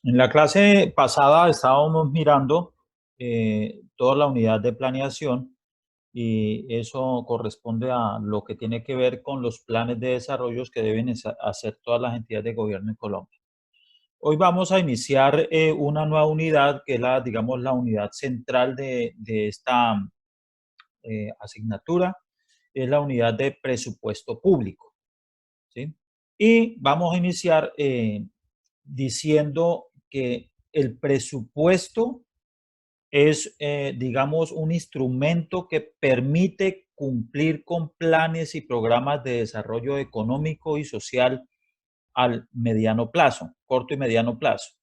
En la clase pasada estábamos mirando toda la unidad de planeación y eso corresponde a lo que tiene que ver con los planes de desarrollo que deben hacer todas las entidades de gobierno en Colombia. Hoy vamos a iniciar una nueva unidad que es la, digamos, la unidad central de esta asignatura, es la unidad de presupuesto público, ¿sí? Y vamos a iniciar diciendo que el presupuesto es, digamos, un instrumento que permite cumplir con planes y programas de desarrollo económico y social al mediano plazo, corto y mediano plazo,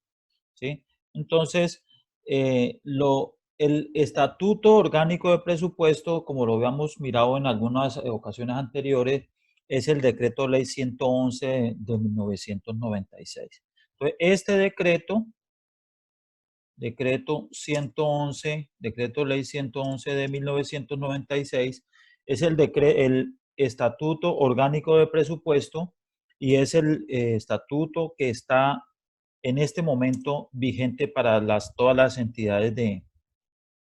¿sí? Entonces, el Estatuto Orgánico de Presupuesto, como lo habíamos mirado en algunas ocasiones anteriores, es el Decreto Ley 111 de 1996. Entonces, este Decreto Ley 111 de 1996, es el Estatuto Orgánico de Presupuesto y es el estatuto que está en este momento vigente para todas las entidades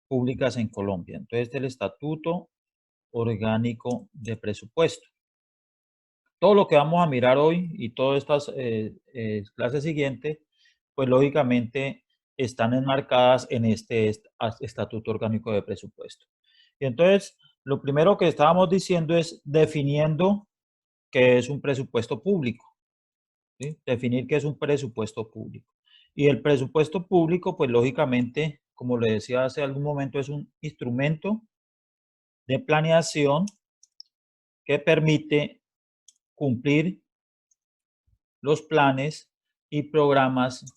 públicas en Colombia. Entonces, este es el Estatuto Orgánico de Presupuesto. Todo lo que vamos a mirar hoy y todas estas clases siguientes, pues lógicamente están enmarcadas en este Estatuto Orgánico de Presupuesto. Y entonces, lo primero que estábamos diciendo es definiendo qué es un presupuesto público, ¿sí? Definir qué es un presupuesto público. Y el presupuesto público, pues lógicamente, como le decía hace algún momento, es un instrumento de planeación que permite cumplir los planes y programas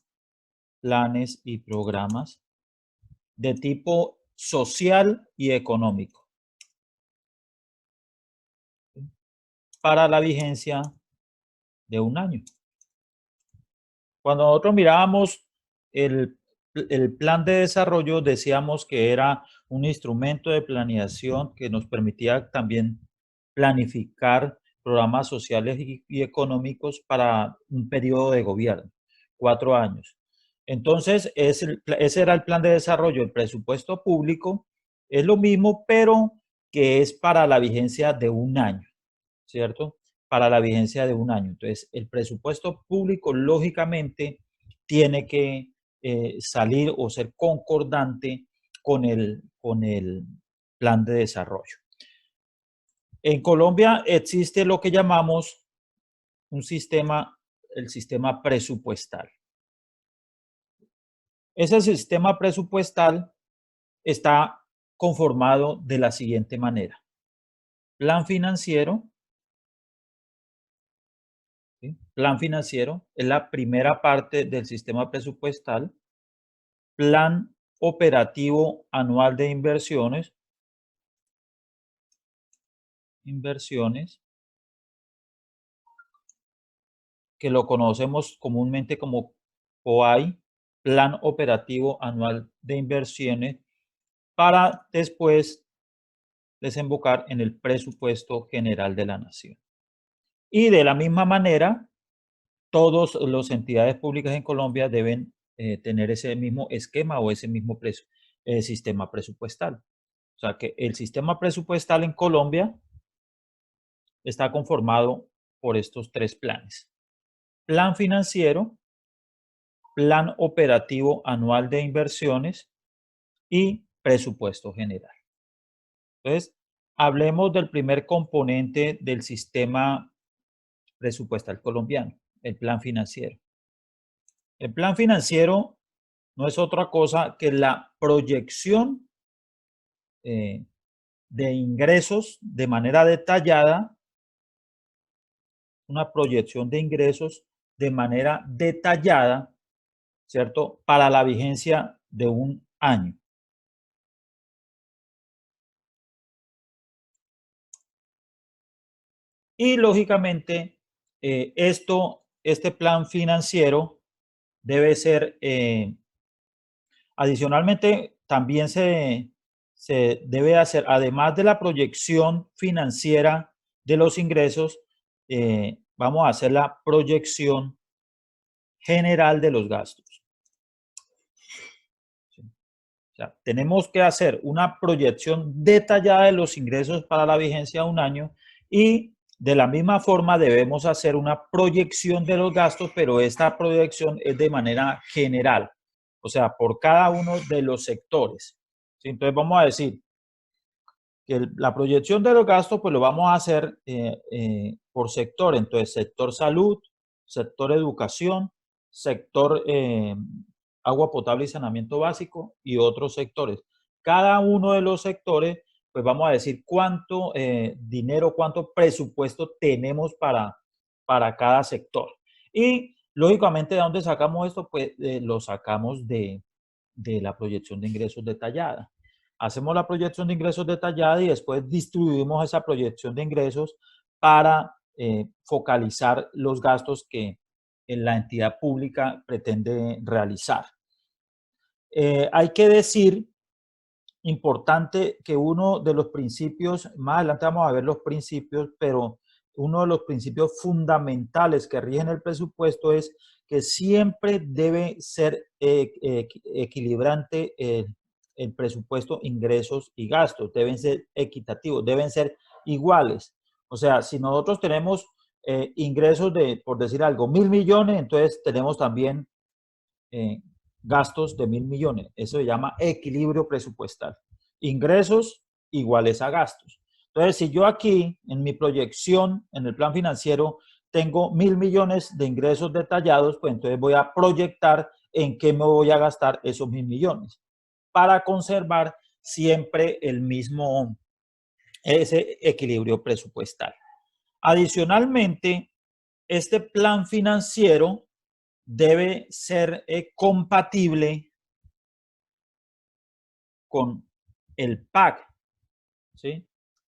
de tipo social y económico para la vigencia de un año. Cuando nosotros mirábamos el plan de desarrollo, decíamos que era un instrumento de planeación que nos permitía también planificar programas sociales y económicos para un periodo de gobierno, 4 años. Entonces, ese era el plan de desarrollo. El presupuesto público es lo mismo, pero que es para la vigencia de un año, ¿cierto? Para la vigencia de un año. Entonces, el presupuesto público, lógicamente, tiene que salir o ser concordante con el plan de desarrollo. En Colombia existe lo que llamamos un sistema, el sistema presupuestal. Ese sistema presupuestal está conformado de la siguiente manera. Plan financiero, ¿sí? Plan financiero es la primera parte del sistema presupuestal. Plan operativo anual de inversiones, que lo conocemos comúnmente como POAI, Plan Operativo Anual de Inversiones, para después desembocar en el presupuesto general de la nación. Y de la misma manera, todas las entidades públicas en Colombia deben tener ese mismo esquema o ese mismo sistema presupuestal. O sea que el sistema presupuestal en Colombia está conformado por estos tres planes. Plan financiero, plan operativo anual de inversiones y presupuesto general. Entonces, hablemos del primer componente del sistema presupuestal colombiano, el plan financiero. El plan financiero no es otra cosa que la proyección de ingresos de manera detallada, una proyección de ingresos de manera detallada, ¿cierto? Para la vigencia de un año. Y lógicamente, este plan financiero debe ser, adicionalmente, también se debe hacer, además de la proyección financiera de los ingresos, vamos a hacer la proyección general de los gastos. sea, tenemos que hacer una proyección detallada de los ingresos para la vigencia de un año y de la misma forma debemos hacer una proyección de los gastos, pero esta proyección es de manera general, o sea, por cada uno de los sectores. ¿Sí? Entonces vamos a decir que la proyección de los gastos pues lo vamos a hacer por sector, entonces sector salud, sector educación, sector agua potable y saneamiento básico y otros sectores. Cada uno de los sectores, pues vamos a decir cuánto dinero, cuánto presupuesto tenemos para cada sector. Y lógicamente, ¿de dónde sacamos esto? Pues lo sacamos de la proyección de ingresos detallada. Hacemos la proyección de ingresos detallada y después distribuimos esa proyección de ingresos para focalizar los gastos que la entidad pública pretende realizar. Hay que decir, importante, que uno de los principios, más adelante vamos a ver los principios, pero uno de los principios fundamentales que rigen el presupuesto es que siempre debe ser equilibrante el presupuesto, ingresos y gastos, deben ser equitativos, deben ser iguales. O sea, si nosotros tenemos ingresos de, por decir algo, 1.000 millones, entonces tenemos también gastos de 1.000 millones. Eso se llama equilibrio presupuestal. Ingresos iguales a gastos. Entonces, si yo aquí en mi proyección, en el plan financiero, tengo 1.000 millones de ingresos detallados, pues entonces voy a proyectar en qué me voy a gastar esos 1.000 millones para conservar siempre ese equilibrio presupuestal. Adicionalmente, este plan financiero debe ser compatible con el PAC. ¿Sí?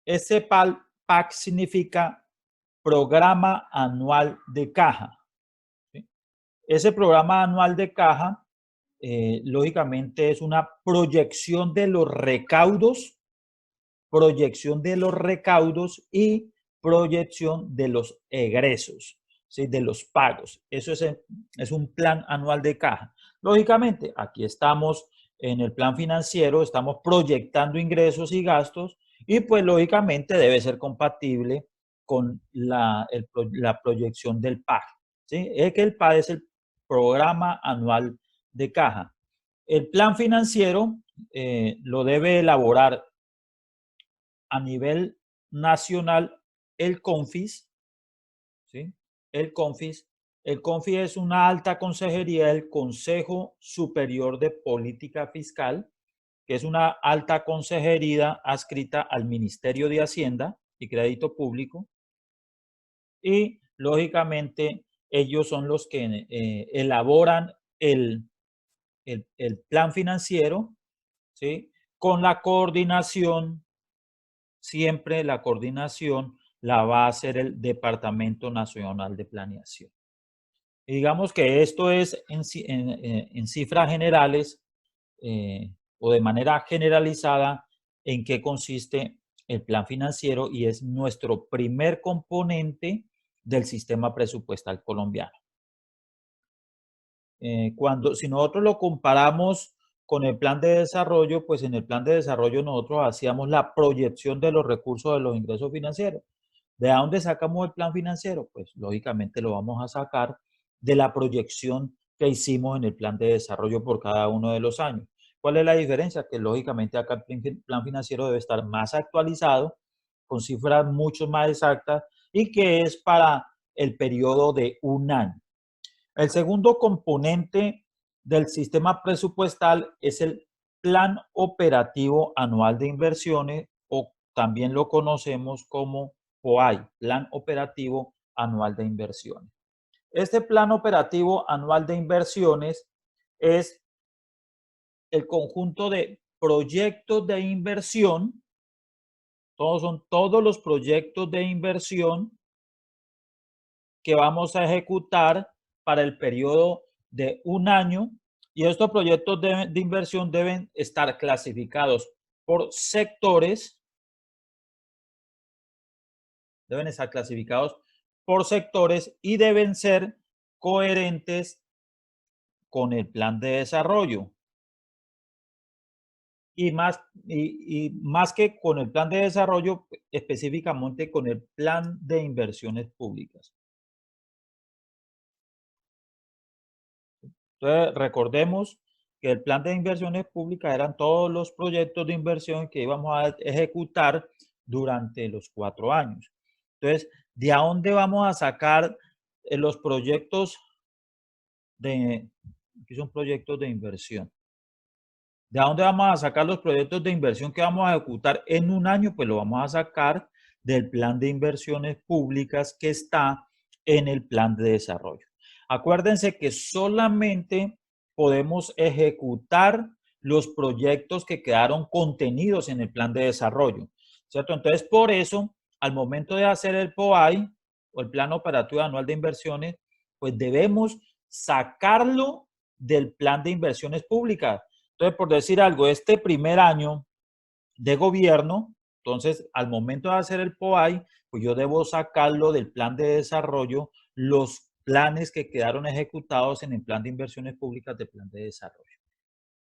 Ese PAC significa Programa Anual de Caja. ¿Sí? Ese programa anual de caja, lógicamente, es una proyección de los recaudos y proyección de los egresos, ¿sí? De los pagos. Eso es un plan anual de caja. Lógicamente, aquí estamos en el plan financiero, estamos proyectando ingresos y gastos y pues lógicamente debe ser compatible con la proyección del PAG. ¿Sí? Es que el PAG es el programa anual de caja. El plan financiero lo debe elaborar a nivel nacional el CONFIS, ¿sí? El CONFIS. El CONFIS es una alta consejería del Consejo Superior de Política Fiscal, que es una alta consejería adscrita al Ministerio de Hacienda y Crédito Público. Y, lógicamente, ellos son los que elaboran el plan financiero, ¿sí? Con la coordinación, siempre la coordinación la va a hacer el Departamento Nacional de Planeación. Y digamos que esto es en cifras generales o de manera generalizada en qué consiste el plan financiero y es nuestro primer componente del sistema presupuestal colombiano. Si nosotros lo comparamos con el plan de desarrollo, pues en el plan de desarrollo nosotros hacíamos la proyección de los recursos de los ingresos financieros. ¿De dónde sacamos el plan financiero? Pues lógicamente lo vamos a sacar de la proyección que hicimos en el plan de desarrollo por cada uno de los años. ¿Cuál es la diferencia? Que lógicamente acá el plan financiero debe estar más actualizado, con cifras mucho más exactas y que es para el periodo de un año. El segundo componente del sistema presupuestal es el Plan Operativo Anual de Inversiones, o también lo conocemos como POAI, Plan Operativo Anual de Inversiones. Este Plan Operativo Anual de Inversiones es el conjunto de proyectos de inversión, son todos los proyectos de inversión que vamos a ejecutar para el periodo de un año, y estos proyectos de inversión deben estar clasificados por sectores, y deben ser coherentes con el plan de desarrollo. y más que con el plan de desarrollo, específicamente con el plan de inversiones públicas. Entonces, recordemos que el plan de inversiones públicas eran todos los proyectos de inversión que íbamos a ejecutar durante los 4 años. Entonces, ¿de dónde vamos a sacar los proyectos de, aquí son proyectos de inversión? ¿De dónde vamos a sacar los proyectos de inversión que vamos a ejecutar en un año? Pues lo vamos a sacar del plan de inversiones públicas que está en el plan de desarrollo. Acuérdense que solamente podemos ejecutar los proyectos que quedaron contenidos en el plan de desarrollo, ¿cierto? Entonces, por eso, al momento de hacer el POAI, o el Plan Operativo Anual de Inversiones, pues debemos sacarlo del plan de inversiones públicas. Entonces, por decir algo, este primer año de gobierno, entonces, al momento de hacer el POAI, pues yo debo sacarlo del plan de desarrollo, los planes que quedaron ejecutados en el plan de inversiones públicas del plan de desarrollo.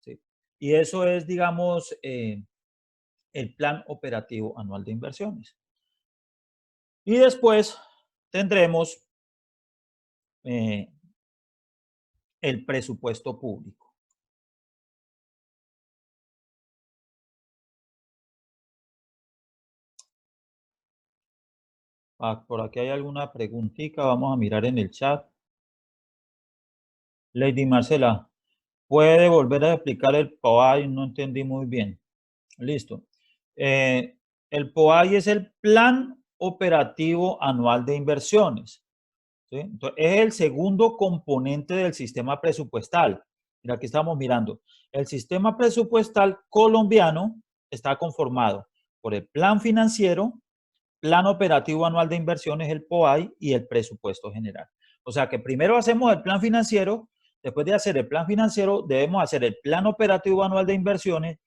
¿Sí? Y eso es, digamos, el plan operativo anual de inversiones. Y después tendremos el presupuesto público. Por aquí hay alguna preguntita, vamos a mirar en el chat. Lady Marcela, ¿puede volver a explicar el POAI? No entendí muy bien. Listo. El POAI es el Plan Operativo Anual de Inversiones. ¿Sí? Entonces, es el segundo componente del sistema presupuestal. Mira, aquí estamos mirando. El sistema presupuestal colombiano está conformado por el Plan Financiero, Plan Operativo Anual de Inversiones, el POAI, y el presupuesto general. O sea que primero hacemos el plan financiero, después de hacer el plan financiero debemos hacer el Plan Operativo Anual de Inversiones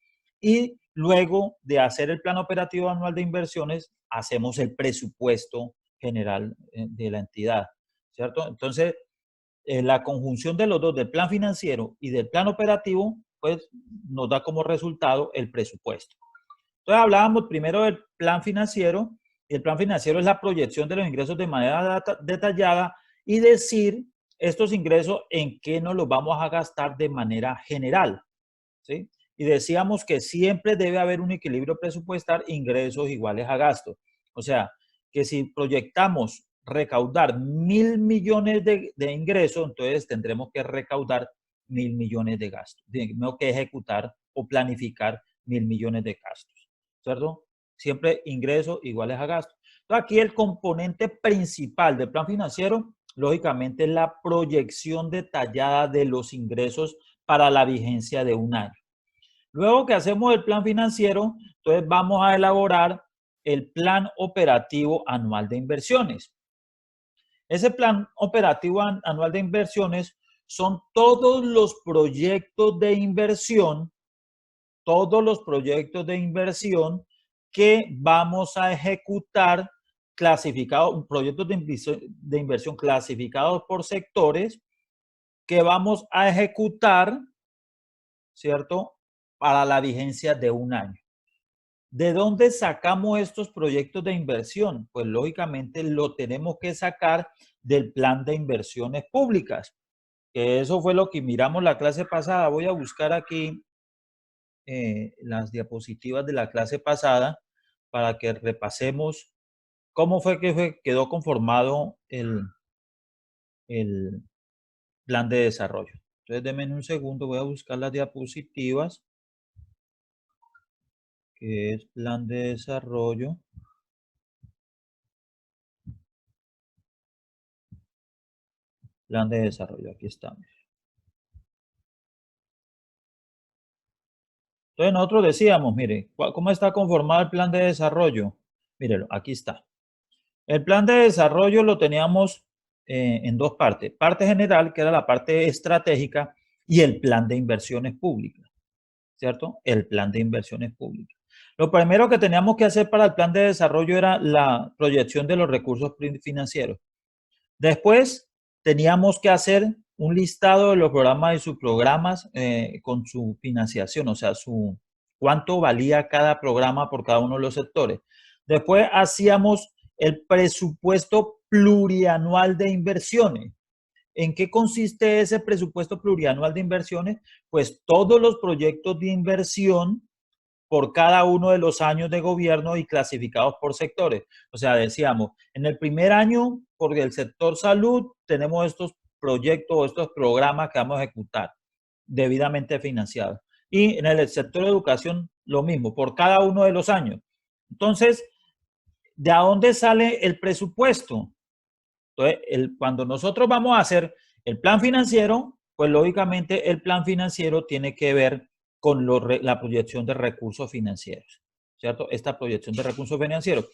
y luego de hacer el Plan Operativo Anual de Inversiones hacemos el presupuesto general de la entidad, ¿cierto? Entonces, la conjunción de los dos, del plan financiero y del plan operativo, pues nos da como resultado el presupuesto. Entonces hablábamos primero del plan financiero, y el plan financiero es la proyección de los ingresos de manera detallada y decir estos ingresos en qué nos los vamos a gastar de manera general, ¿sí? Y decíamos que siempre debe haber un equilibrio presupuestal, ingresos iguales a gastos. O sea, que si proyectamos recaudar 1.000 millones de ingresos, entonces tendremos que recaudar 1.000 millones de gastos. Tenemos que ejecutar o planificar 1.000 millones de gastos, ¿cierto? Siempre ingresos iguales a gastos. Entonces, aquí el componente principal del plan financiero, lógicamente, es la proyección detallada de los ingresos para la vigencia de un año. Luego que hacemos el plan financiero, entonces vamos a elaborar el plan operativo anual de inversiones. Ese plan operativo anual de inversiones son todos los proyectos de inversión, que vamos a ejecutar clasificados, proyectos de inversión clasificados por sectores que vamos a ejecutar, ¿cierto?, para la vigencia de un año. ¿De dónde sacamos estos proyectos de inversión? Pues lógicamente lo tenemos que sacar del plan de inversiones públicas, que eso fue lo que miramos la clase pasada. Voy a buscar aquí las diapositivas de la clase pasada para que repasemos cómo fue que quedó conformado el plan de desarrollo. Entonces, denme un segundo, voy a buscar las diapositivas, que es plan de desarrollo. Plan de desarrollo, aquí estamos. Entonces nosotros decíamos, mire, ¿cómo está conformado el plan de desarrollo? Mírelo, aquí está. El plan de desarrollo lo teníamos en dos partes. Parte general, que era la parte estratégica, y el plan de inversiones públicas, ¿cierto? El plan de inversiones públicas. Lo primero que teníamos que hacer para el plan de desarrollo era la proyección de los recursos financieros. Después teníamos que hacer un listado de los programas y subprogramas con su financiación, o sea, su cuánto valía cada programa por cada uno de los sectores. Después hacíamos el presupuesto plurianual de inversiones. ¿En qué consiste ese presupuesto plurianual de inversiones? Pues todos los proyectos de inversión por cada uno de los años de gobierno y clasificados por sectores. O sea, decíamos, en el primer año, por el sector salud, tenemos estos proyectos o estos programas que vamos a ejecutar, debidamente financiados. Y en el sector de educación, lo mismo, por cada uno de los años. Entonces, ¿de dónde sale el presupuesto? Entonces, cuando nosotros vamos a hacer el plan financiero, pues lógicamente el plan financiero tiene que ver con la proyección de recursos financieros, ¿cierto? Esta proyección de recursos financieros.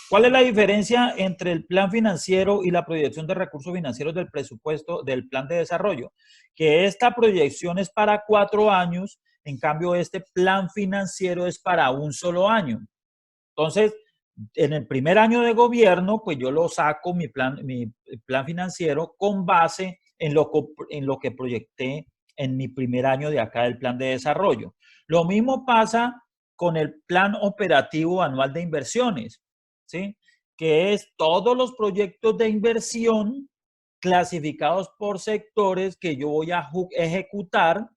¿Cuál es la diferencia entre el plan financiero y la proyección de recursos financieros del presupuesto del plan de desarrollo? Que esta proyección es para 4 años, en cambio este plan financiero es para un solo año. Entonces, en el primer año de gobierno, pues yo lo saco mi plan financiero con base en lo que proyecté en mi primer año de acá del plan de desarrollo. Lo mismo pasa con el plan operativo anual de inversiones, ¿sí? Que es todos los proyectos de inversión clasificados por sectores que yo voy a ejecutar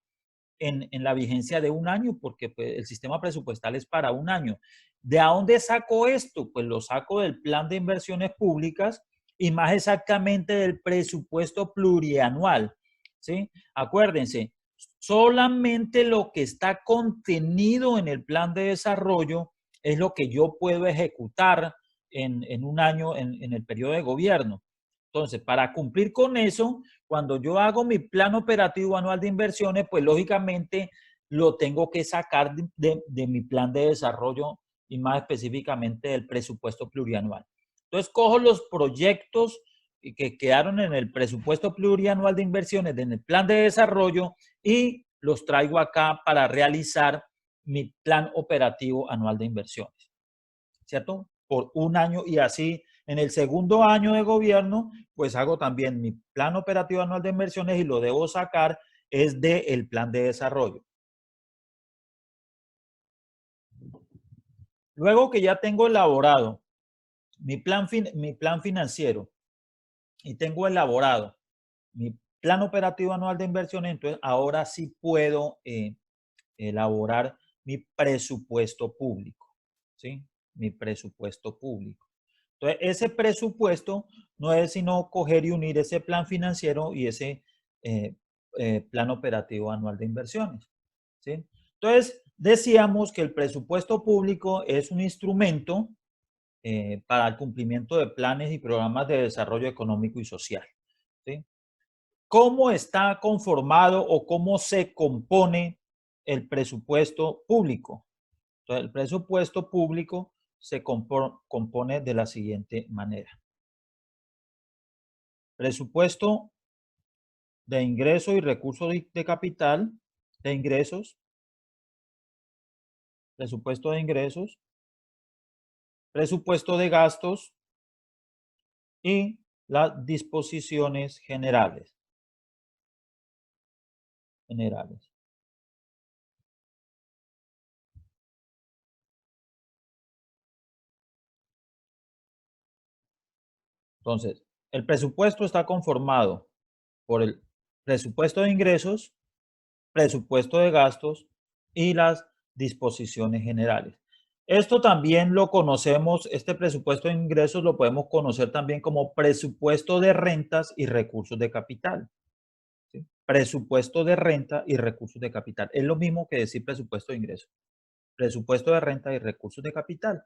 en la vigencia de un año, porque pues, el sistema presupuestal es para un año. ¿De dónde saco esto? Pues lo saco del plan de inversiones públicas y más exactamente del presupuesto plurianual, ¿sí? Acuérdense, solamente lo que está contenido en el plan de desarrollo es lo que yo puedo ejecutar en un año en el periodo de gobierno. Entonces, para cumplir con eso, cuando yo hago mi plan operativo anual de inversiones, pues lógicamente lo tengo que sacar de mi plan de desarrollo y más específicamente del presupuesto plurianual. Entonces, cojo los proyectos que quedaron en el presupuesto plurianual de inversiones, en el plan de desarrollo y los traigo acá para realizar mi plan operativo anual de inversiones, ¿cierto? Por un año y así en el segundo año de gobierno, pues hago también mi plan operativo anual de inversiones y lo debo sacar es del plan de desarrollo. Luego que ya tengo elaborado mi plan financiero y tengo elaborado mi plan operativo anual de inversiones, entonces ahora sí puedo elaborar mi presupuesto público, ¿sí? Mi presupuesto público. Entonces, ese presupuesto no es sino coger y unir ese plan financiero y ese eh, plan operativo anual de inversiones, ¿sí? Entonces, decíamos que el presupuesto público es un instrumento para el cumplimiento de planes y programas de desarrollo económico y social, ¿sí? ¿Cómo está conformado o cómo se compone el presupuesto público? Entonces, el presupuesto público se compone de la siguiente manera. Presupuesto de ingresos y recursos de capital, de ingresos, presupuesto de ingresos, presupuesto de gastos y las disposiciones generales. Entonces, el presupuesto está conformado por el presupuesto de ingresos, presupuesto de gastos y las disposiciones generales. Esto también lo conocemos, este presupuesto de ingresos lo podemos conocer también como presupuesto de rentas y recursos de capital, ¿sí? Presupuesto de renta y recursos de capital. Es lo mismo que decir presupuesto de ingresos. Presupuesto de renta y recursos de capital.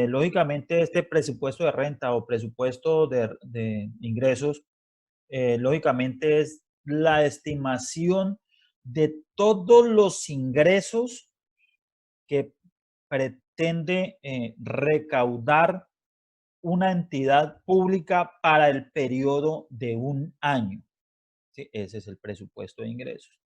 Lógicamente, este presupuesto de renta o presupuesto de ingresos lógicamente es la estimación de todos los ingresos que pretende recaudar una entidad pública para el periodo de un año, ¿sí? Ese es el presupuesto de ingresos.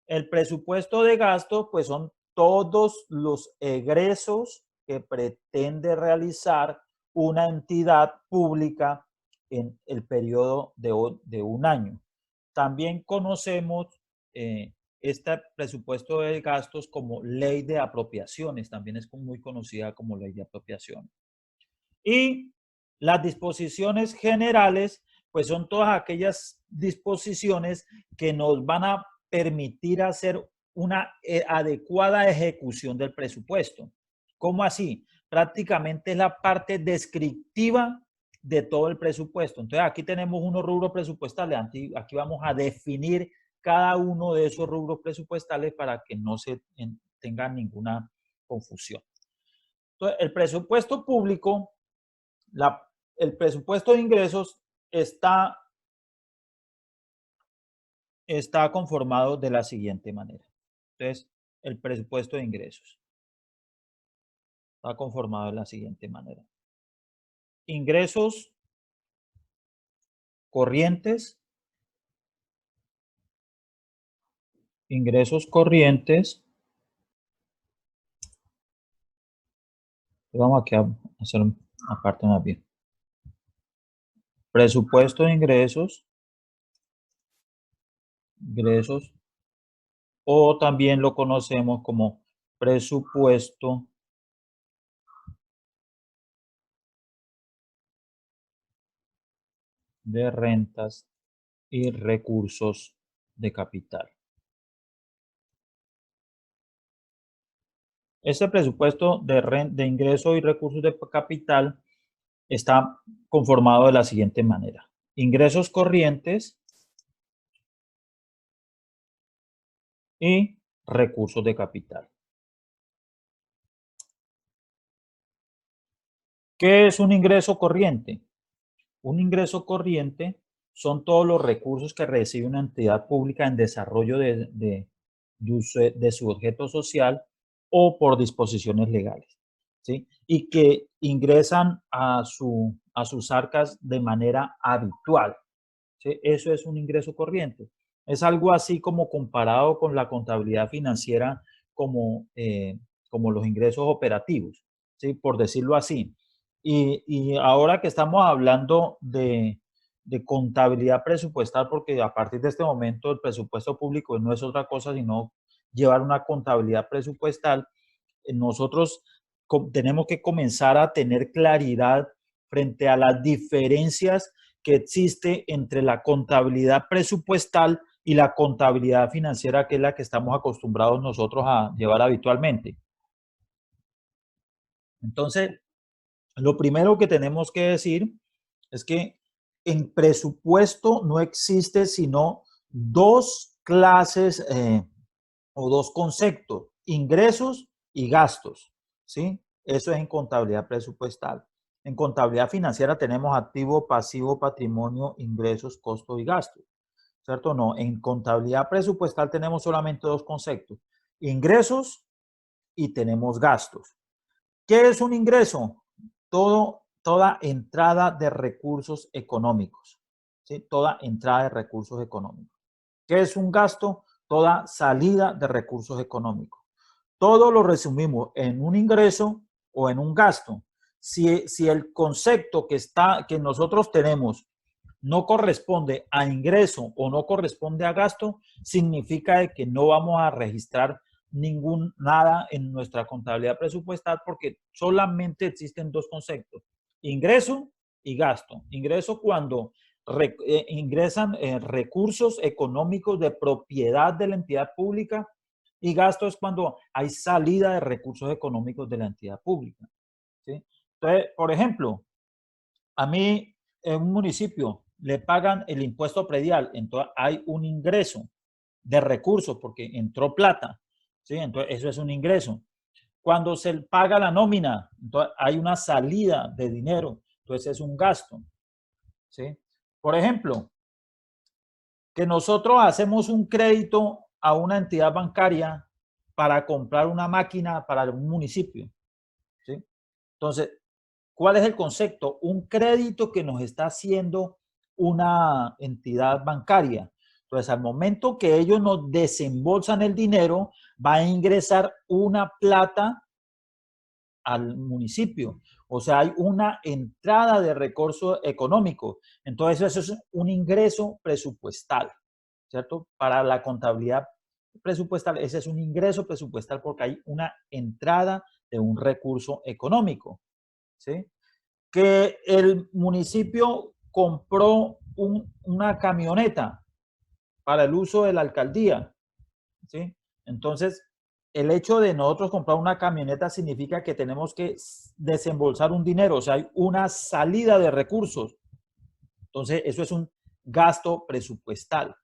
El presupuesto de gastos, pues son todos los egresos que pretende realizar una entidad pública en el periodo de un año. También conocemos este presupuesto de gastos como ley de apropiaciones, también es muy conocida como ley de apropiaciones. Y las disposiciones generales, pues son todas aquellas disposiciones que nos van a permitir hacer una adecuada ejecución del presupuesto. ¿Cómo así? Prácticamente es la parte descriptiva de todo el presupuesto. Entonces aquí tenemos unos rubros presupuestales, aquí vamos a definir cada uno de esos rubros presupuestales para que no se tenga ninguna confusión. Entonces, el presupuesto público, el presupuesto de ingresos está conformado de la siguiente manera. Entonces, el presupuesto de ingresos está conformado de la siguiente manera. Ingresos corrientes, vamos aquí a hacer una parte más bien. Presupuesto de ingresos, o también lo conocemos como presupuesto de rentas y recursos de capital. Este presupuesto de ingresos y recursos de capital está conformado de la siguiente manera. Ingresos corrientes y recursos de capital. ¿Qué es un ingreso corriente? Un ingreso corriente son todos los recursos que recibe una entidad pública en desarrollo de su objeto social o por disposiciones legales, ¿sí? Y que ingresan a sus arcas de manera habitual, ¿sí? Eso es un ingreso corriente. Es algo así como comparado con la contabilidad financiera como los ingresos operativos, ¿sí? Por decirlo así. Y ahora que estamos hablando de contabilidad presupuestal, porque a partir de este momento el presupuesto público no es otra cosa sino llevar una contabilidad presupuestal, nosotros tenemos que comenzar a tener claridad frente a las diferencias que existe entre la contabilidad presupuestal y la contabilidad financiera, que es la que estamos acostumbrados nosotros a llevar habitualmente. Entonces, lo primero que tenemos que decir es que en presupuesto no existe sino dos clases o dos conceptos, ingresos y gastos, ¿sí? Eso es en contabilidad presupuestal. En contabilidad financiera tenemos activo, pasivo, patrimonio, ingresos, costos y gastos, ¿cierto? No, en contabilidad presupuestal tenemos solamente dos conceptos, ingresos y tenemos gastos. ¿Qué es un ingreso? Toda entrada de recursos económicos, ¿sí? Toda entrada de recursos económicos. ¿Qué es un gasto? Toda salida de recursos económicos. Todo lo resumimos en un ingreso o en un gasto. Si el concepto que nosotros tenemos no corresponde a ingreso o no corresponde a gasto, significa que no vamos a registrar nada en nuestra contabilidad presupuestal, porque solamente existen dos conceptos, ingreso y gasto. Ingreso cuando ingresan recursos económicos de propiedad de la entidad pública, y gasto es cuando hay salida de recursos económicos de la entidad pública, ¿sí? Entonces, por ejemplo, a mí en un municipio le pagan el impuesto predial, entonces hay un ingreso de recursos porque entró plata, ¿sí? Entonces eso es un ingreso. Cuando se paga la nómina, entonces hay una salida de dinero, entonces es un gasto, ¿sí? Por ejemplo, que nosotros hacemos un crédito a una entidad bancaria para comprar una máquina para un municipio, ¿sí? Entonces, ¿cuál es el concepto? Un crédito que nos está haciendo una entidad bancaria. Entonces, al momento que ellos nos desembolsan el dinero, va a ingresar una plata al municipio. O sea, hay una entrada de recursos económicos. Entonces, eso es un ingreso presupuestal, ¿cierto? Para la contabilidad presupuestal, ese es un ingreso presupuestal porque hay una entrada de un recurso económico, ¿sí? Que el municipio compró una camioneta para el uso de la alcaldía, ¿sí? Entonces, el hecho de nosotros comprar una camioneta significa que tenemos que desembolsar un dinero, o sea, hay una salida de recursos. Entonces, eso es un gasto presupuestal,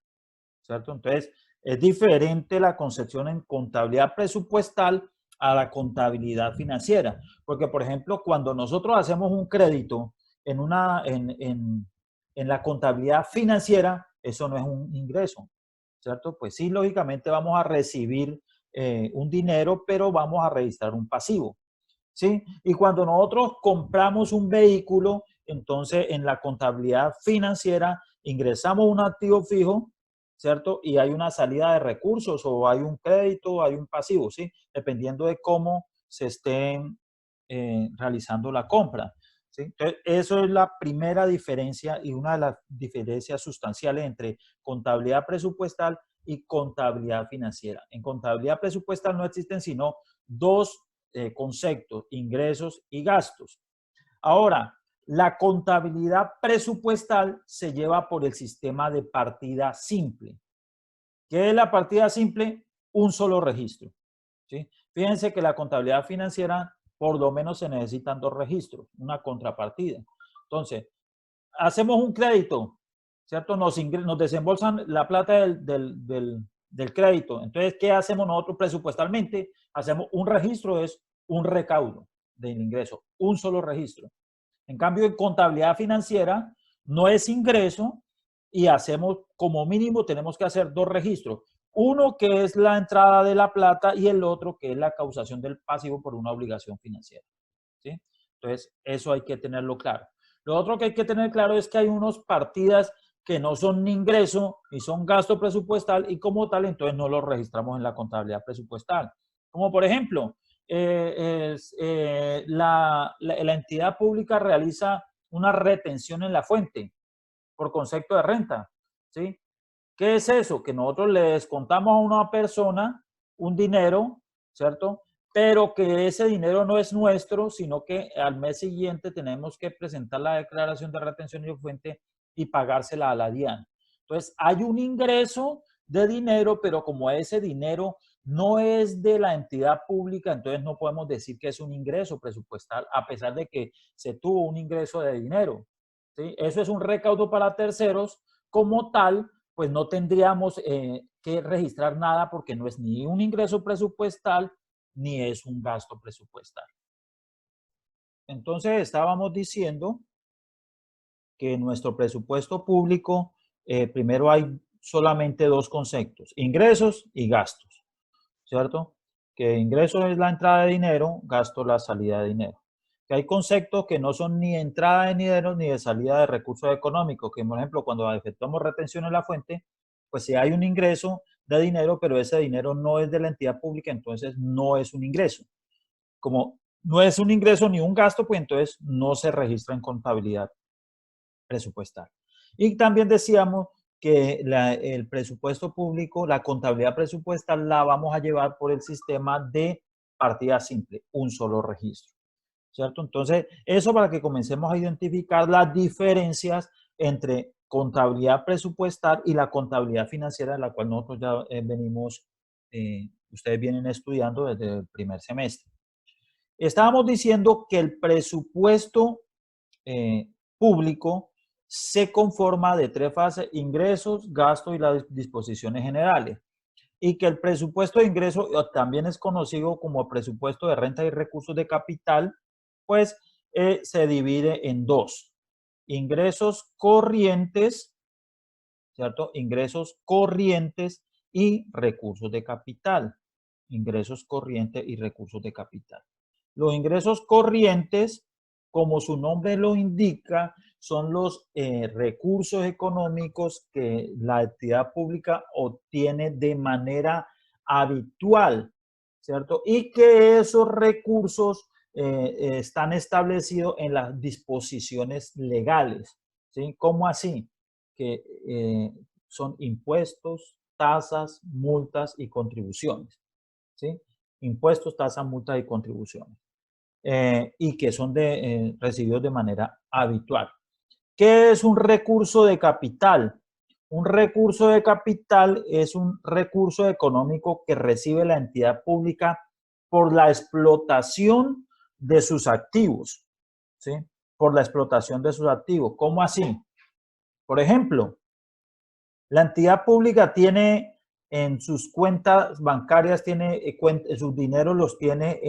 ¿cierto? Entonces, es diferente la concepción en contabilidad presupuestal a la contabilidad financiera. Porque, por ejemplo, cuando nosotros hacemos un crédito en la contabilidad financiera, eso no es un ingreso, ¿cierto? Pues sí, lógicamente vamos a recibir un dinero, pero vamos a registrar un pasivo, ¿sí? Y cuando nosotros compramos un vehículo, entonces en la contabilidad financiera ingresamos un activo fijo, ¿cierto? Y hay una salida de recursos o hay un crédito, hay un pasivo, ¿sí? Dependiendo de cómo se estén realizando la compra, ¿sí? Entonces, eso es la primera diferencia y una de las diferencias sustanciales entre contabilidad presupuestal y contabilidad financiera. En contabilidad presupuestal no existen sino dos conceptos, ingresos y gastos. Ahora, la contabilidad presupuestal se lleva por el sistema de partida simple. ¿Qué es la partida simple? Un solo registro, ¿sí? Fíjense que la contabilidad financiera, por lo menos se necesitan dos registros, una contrapartida. Entonces, hacemos un crédito, ¿cierto? Nos desembolsan la plata del crédito. Entonces, ¿qué hacemos nosotros presupuestalmente? Hacemos un registro, es un recaudo del ingreso, un solo registro. En cambio, en contabilidad financiera no es ingreso y hacemos, como mínimo, tenemos que hacer dos registros. Uno que es la entrada de la plata y el otro que es la causación del pasivo por una obligación financiera, ¿sí? Entonces, eso hay que tenerlo claro. Lo otro que hay que tener claro es que hay unas partidas que no son ni ingreso ni son gasto presupuestal y como tal, entonces no lo registramos en la contabilidad presupuestal. Como por ejemplo, la entidad pública realiza una retención en la fuente por concepto de renta, ¿sí? ¿Qué es eso? Que nosotros le descontamos a una persona un dinero, ¿cierto? Pero que ese dinero no es nuestro, sino que al mes siguiente tenemos que presentar la declaración de retención y fuente y pagársela a la DIAN. Entonces, hay un ingreso de dinero, pero como ese dinero no es de la entidad pública, entonces no podemos decir que es un ingreso presupuestal, a pesar de que se tuvo un ingreso de dinero, ¿sí? Eso es un recaudo para terceros, como tal, pues no tendríamos que registrar nada porque no es ni un ingreso presupuestal ni es un gasto presupuestal. Entonces estábamos diciendo que en nuestro presupuesto público primero hay solamente dos conceptos, ingresos y gastos, ¿cierto? Que ingreso es la entrada de dinero, gasto la salida de dinero. Que hay conceptos que no son ni entrada de dinero ni de salida de recursos económicos, que por ejemplo cuando efectuamos retención en la fuente, pues si hay un ingreso de dinero, pero ese dinero no es de la entidad pública, entonces no es un ingreso. Como no es un ingreso ni un gasto, pues entonces no se registra en contabilidad presupuestal. Y también decíamos que el presupuesto público, la contabilidad presupuestal la vamos a llevar por el sistema de partida simple, un solo registro, ¿cierto? Entonces, eso para que comencemos a identificar las diferencias entre contabilidad presupuestal y la contabilidad financiera, en la cual nosotros ya ustedes vienen estudiando desde el primer semestre. Estábamos diciendo que el presupuesto público se conforma de tres fases: ingresos, gastos y las disposiciones generales. Y que el presupuesto de ingresos también es conocido como presupuesto de renta y recursos de capital, pues se divide en dos: ingresos corrientes, ¿cierto? Ingresos corrientes y recursos de capital. Ingresos corrientes y recursos de capital. Los ingresos corrientes, como su nombre lo indica, son los recursos económicos que la entidad pública obtiene de manera habitual, ¿cierto? Y que esos recursos están establecidos en las disposiciones legales, ¿sí? ¿Cómo así? Que son impuestos, tasas, multas y contribuciones, ¿sí? Impuestos, tasas, multas y contribuciones. Y que son recibidos de manera habitual. ¿Qué es un recurso de capital? Un recurso de capital es un recurso económico que recibe la entidad pública por la explotación de sus activos, ¿sí? Por la explotación de sus activos. ¿Cómo así? Por ejemplo, la entidad pública tiene en sus cuentas bancarias, sus dineros los tiene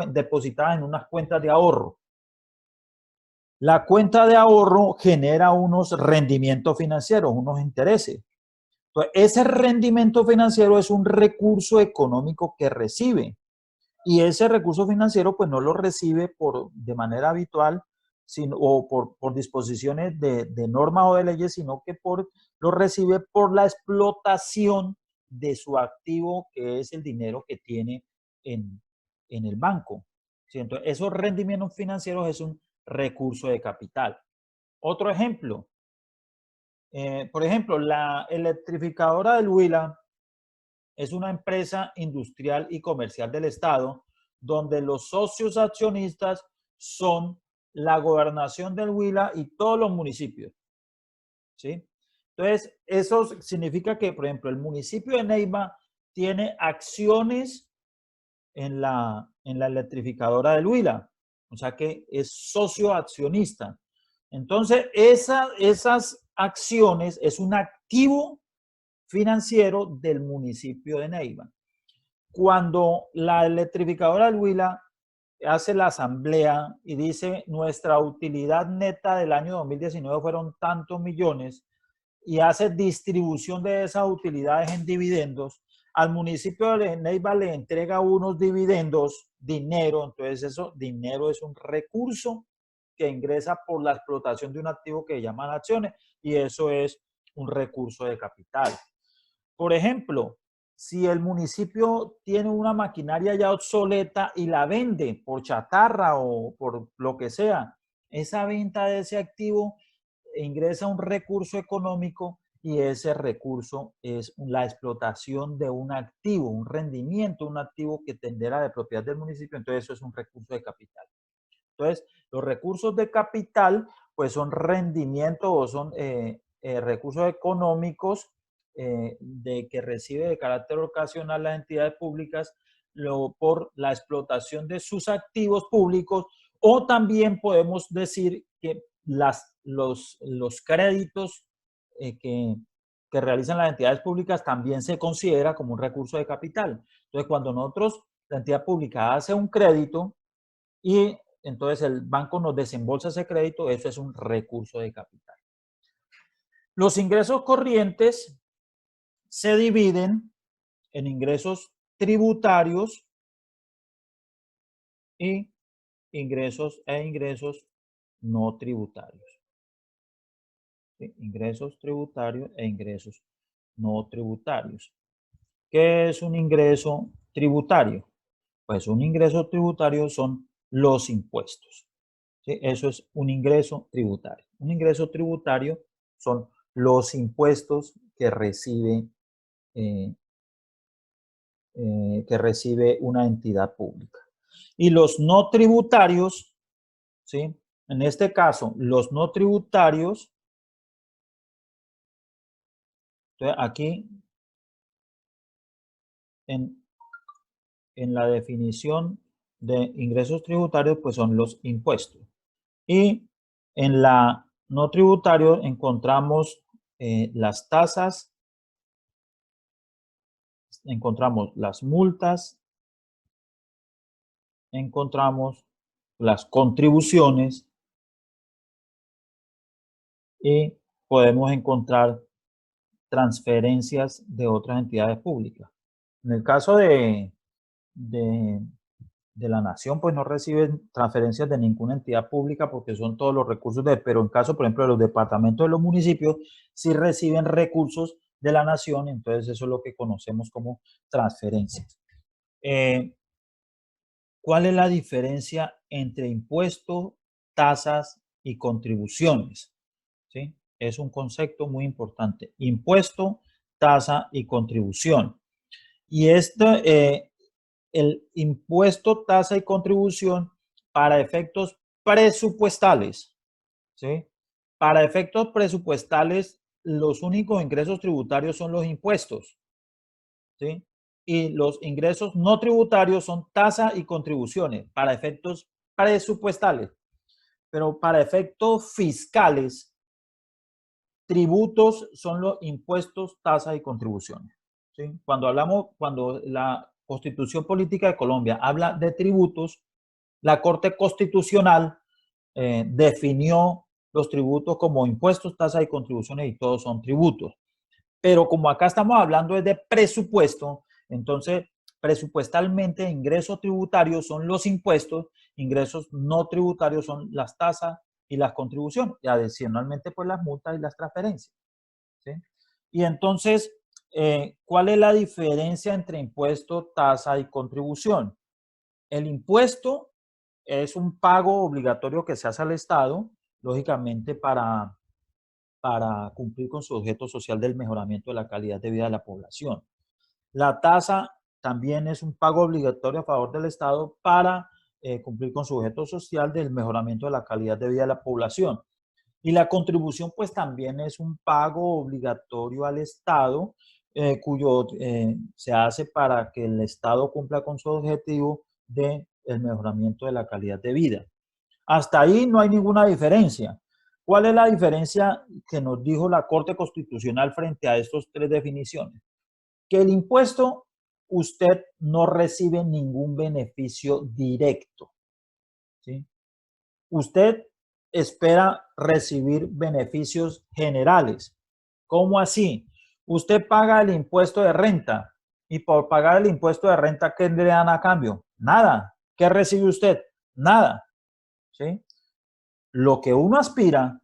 depositadas en unas cuentas de ahorro. La cuenta de ahorro genera unos rendimientos financieros, unos intereses. Entonces, ese rendimiento financiero es un recurso económico que recibe. Y ese recurso financiero pues no lo recibe de manera habitual o por disposiciones de normas o de leyes, sino que lo recibe por la explotación de su activo, que es el dinero que tiene en el banco. ¿Sí? Entonces, esos rendimientos financieros es un recurso de capital. Otro ejemplo, por ejemplo, la electrificadora del Huila es una empresa industrial y comercial del Estado donde los socios accionistas son la gobernación del Huila y todos los municipios, ¿sí? Entonces, eso significa que, por ejemplo, el municipio de Neiva tiene acciones en la electrificadora del Huila, o sea que es socio accionista. Entonces, esas acciones es un activo financiero del municipio de Neiva. Cuando la electrificadora del Huila hace la asamblea y dice nuestra utilidad neta del año 2019 fueron tantos millones y hace distribución de esas utilidades en dividendos, al municipio de Neiva le entrega unos dividendos, dinero, entonces eso, dinero es un recurso que ingresa por la explotación de un activo que llaman acciones y eso es un recurso de capital. Por ejemplo, si el municipio tiene una maquinaria ya obsoleta y la vende por chatarra o por lo que sea, esa venta de ese activo ingresa un recurso económico y ese recurso es la explotación de un activo, un rendimiento, un activo que tenderá de propiedad del municipio, entonces eso es un recurso de capital. Entonces, los recursos de capital, pues son rendimientos o son recursos económicos que recibe de carácter ocasional las entidades públicas por la explotación de sus activos públicos, o también podemos decir que los créditos que realizan las entidades públicas también se considera como un recurso de capital. Entonces, cuando la entidad pública hace un crédito y entonces el banco nos desembolsa ese crédito, eso es un recurso de capital. Los ingresos corrientes se dividen en ingresos tributarios y ingresos no tributarios. ¿Sí? Ingresos tributarios e ingresos no tributarios. ¿Qué es un ingreso tributario? Pues un ingreso tributario son los impuestos. ¿Sí? Eso es un ingreso tributario. Un ingreso tributario son los impuestos eh, que recibe una entidad pública. Y los no tributarios, ¿sí? En este caso, los no tributarios, entonces aquí en, en la definición de ingresos tributarios, pues son los impuestos. Y en la no tributario encontramos las tasas, encontramos las multas, encontramos las contribuciones y podemos encontrar transferencias de otras entidades públicas. En el caso de, de la nación, pues no reciben transferencias de ninguna entidad pública porque son todos los recursos pero en caso, por ejemplo, de los departamentos de los municipios, sí reciben recursos de la nación, entonces eso es lo que conocemos como transferencias. ¿Cuál es la diferencia entre impuestos, tasas y contribuciones? ¿Sí? Es un concepto muy importante. Impuesto, tasa y contribución. Y el impuesto, tasa y contribución para efectos presupuestales, ¿sí? Para efectos presupuestales, los únicos ingresos tributarios son los impuestos, ¿sí? Y los ingresos no tributarios son tasa y contribuciones para efectos presupuestales. Pero para efectos fiscales, tributos son los impuestos, tasas y contribuciones, ¿sí? Cuando la Constitución Política de Colombia habla de tributos, la Corte Constitucional definió los tributos como impuestos, tasas y contribuciones y todos son tributos. Pero como acá estamos hablando de presupuesto, entonces presupuestalmente ingresos tributarios son los impuestos, ingresos no tributarios son las tasas y las contribuciones, y adicionalmente pues las multas y las transferencias, ¿sí? Y entonces, ¿cuál es la diferencia entre impuesto, tasa y contribución? El impuesto es un pago obligatorio que se hace al Estado, lógicamente para cumplir con su objeto social del mejoramiento de la calidad de vida de la población. La tasa también es un pago obligatorio a favor del Estado para cumplir con su objeto social del mejoramiento de la calidad de vida de la población. Y la contribución pues también es un pago obligatorio al Estado, cuyo se hace para que el Estado cumpla con su objetivo de el mejoramiento de la calidad de vida. Hasta ahí no hay ninguna diferencia. ¿Cuál es la diferencia que nos dijo la Corte Constitucional frente a estas tres definiciones? Que el impuesto usted no recibe ningún beneficio directo, ¿sí? Usted espera recibir beneficios generales. ¿Cómo así? Usted paga el impuesto de renta y por pagar el impuesto de renta, ¿qué le dan a cambio? Nada. ¿Qué recibe usted? Nada, ¿sí? Lo que uno aspira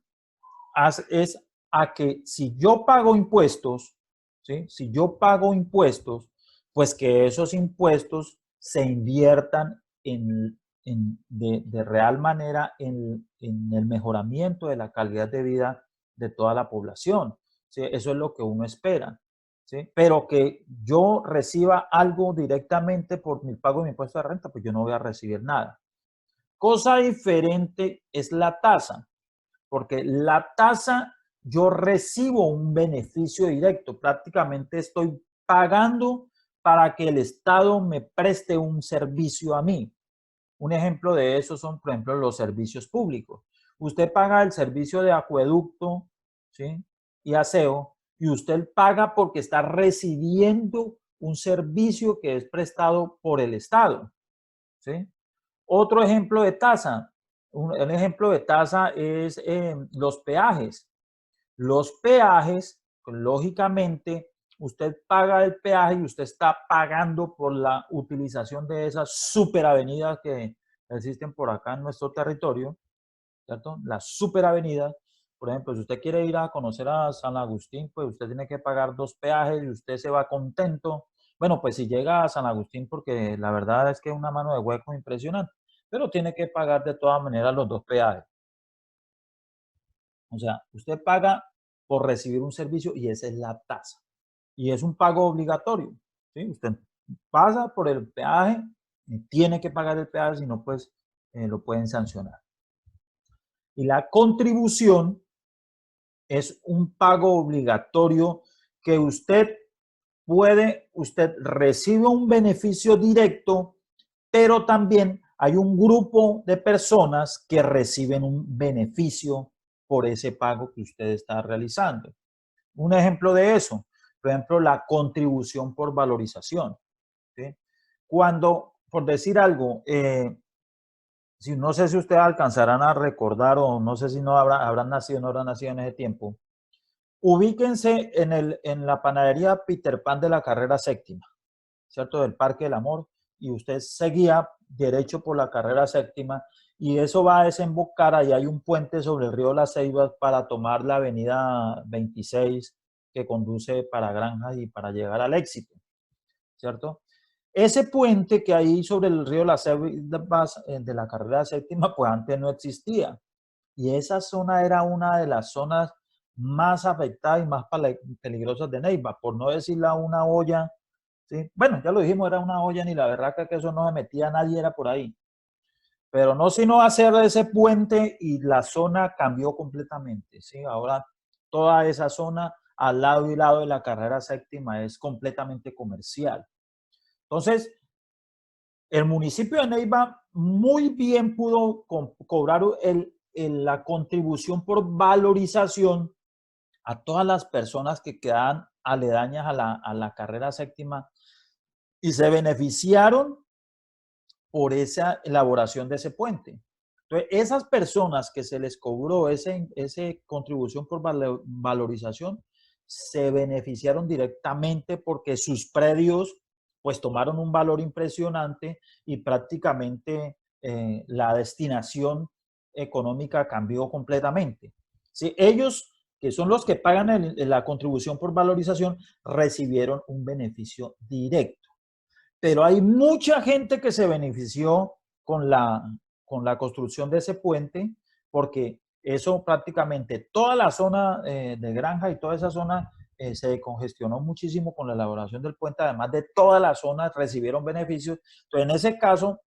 es a que si yo pago impuestos, ¿sí? Si yo pago impuestos, pues que esos impuestos se inviertan de real manera en el mejoramiento de la calidad de vida de toda la población, ¿sí? Eso es lo que uno espera, ¿sí? Pero que yo reciba algo directamente por mi pago de mi impuesto de renta, pues yo no voy a recibir nada. Cosa diferente es la tasa, porque la tasa yo recibo un beneficio directo, prácticamente estoy pagando para que el Estado me preste un servicio a mí. Un ejemplo de eso son, por ejemplo, los servicios públicos. Usted paga el servicio de acueducto, ¿sí? Y aseo, y usted paga porque está recibiendo un servicio que es prestado por el Estado, ¿sí? Otro ejemplo de tasa, un ejemplo de tasa es los peajes. Los peajes, lógicamente, usted paga el peaje y usted está pagando por la utilización de esas superavenidas que existen por acá en nuestro territorio, ¿cierto? Las superavenidas. Por ejemplo, si usted quiere ir a conocer a San Agustín, pues usted tiene que pagar 2 peajes y usted se va contento. Bueno, pues si llega a San Agustín, porque la verdad es que es una mano de hueco impresionante, pero tiene que pagar de todas maneras los 2 peajes. O sea, usted paga por recibir un servicio y esa es la tasa. Y es un pago obligatorio, ¿sí? Usted pasa por el peaje y tiene que pagar el peaje, si no, pues lo pueden sancionar. Y la contribución es un pago obligatorio que usted recibe un beneficio directo, pero también hay un grupo de personas que reciben un beneficio por ese pago que usted está realizando. Un ejemplo de eso, por ejemplo, la contribución por valorización, ¿sí? Cuando, por decir algo, si no sé si ustedes alcanzarán a recordar o no sé si no habrán nacido o no habrán nacido en ese tiempo, ubíquense en la panadería Peter Pan de la carrera séptima, ¿cierto? Del Parque del Amor, y usted seguía derecho por la carrera séptima y eso va a desembocar, ahí hay un puente sobre el río Las Ceibas para tomar la avenida 26 que conduce para Granjas y para llegar al Éxito, ¿cierto? Ese puente que hay sobre el río Las Ceibas de la carrera séptima, pues antes no existía. Y esa zona era una de las zonas más afectadas y más peligrosas de Neiva, por no decirla una olla, ¿sí? Bueno, ya lo dijimos, era una olla, ni la verdad que eso no se metía, nadie era por ahí. Pero no sino hacer ese puente y la zona cambió completamente, ¿sí? Ahora toda esa zona al lado y lado de la carrera séptima es completamente comercial. Entonces, el municipio de Neiva muy bien pudo cobrar la contribución por valorización a todas las personas que quedaban aledañas a la carrera séptima y se beneficiaron por esa elaboración de ese puente. Entonces, esas personas que se les cobró ese contribución por valorización se beneficiaron directamente porque sus predios pues tomaron un valor impresionante y prácticamente la destinación económica cambió completamente. ¿Sí? Ellos, que son los que pagan la contribución por valorización, recibieron un beneficio directo. Pero hay mucha gente que se benefició con con la construcción de ese puente, porque eso prácticamente toda la zona de Granja y toda esa zona se congestionó muchísimo con la elaboración del puente, además de toda la zona recibieron beneficios. Entonces, en ese caso,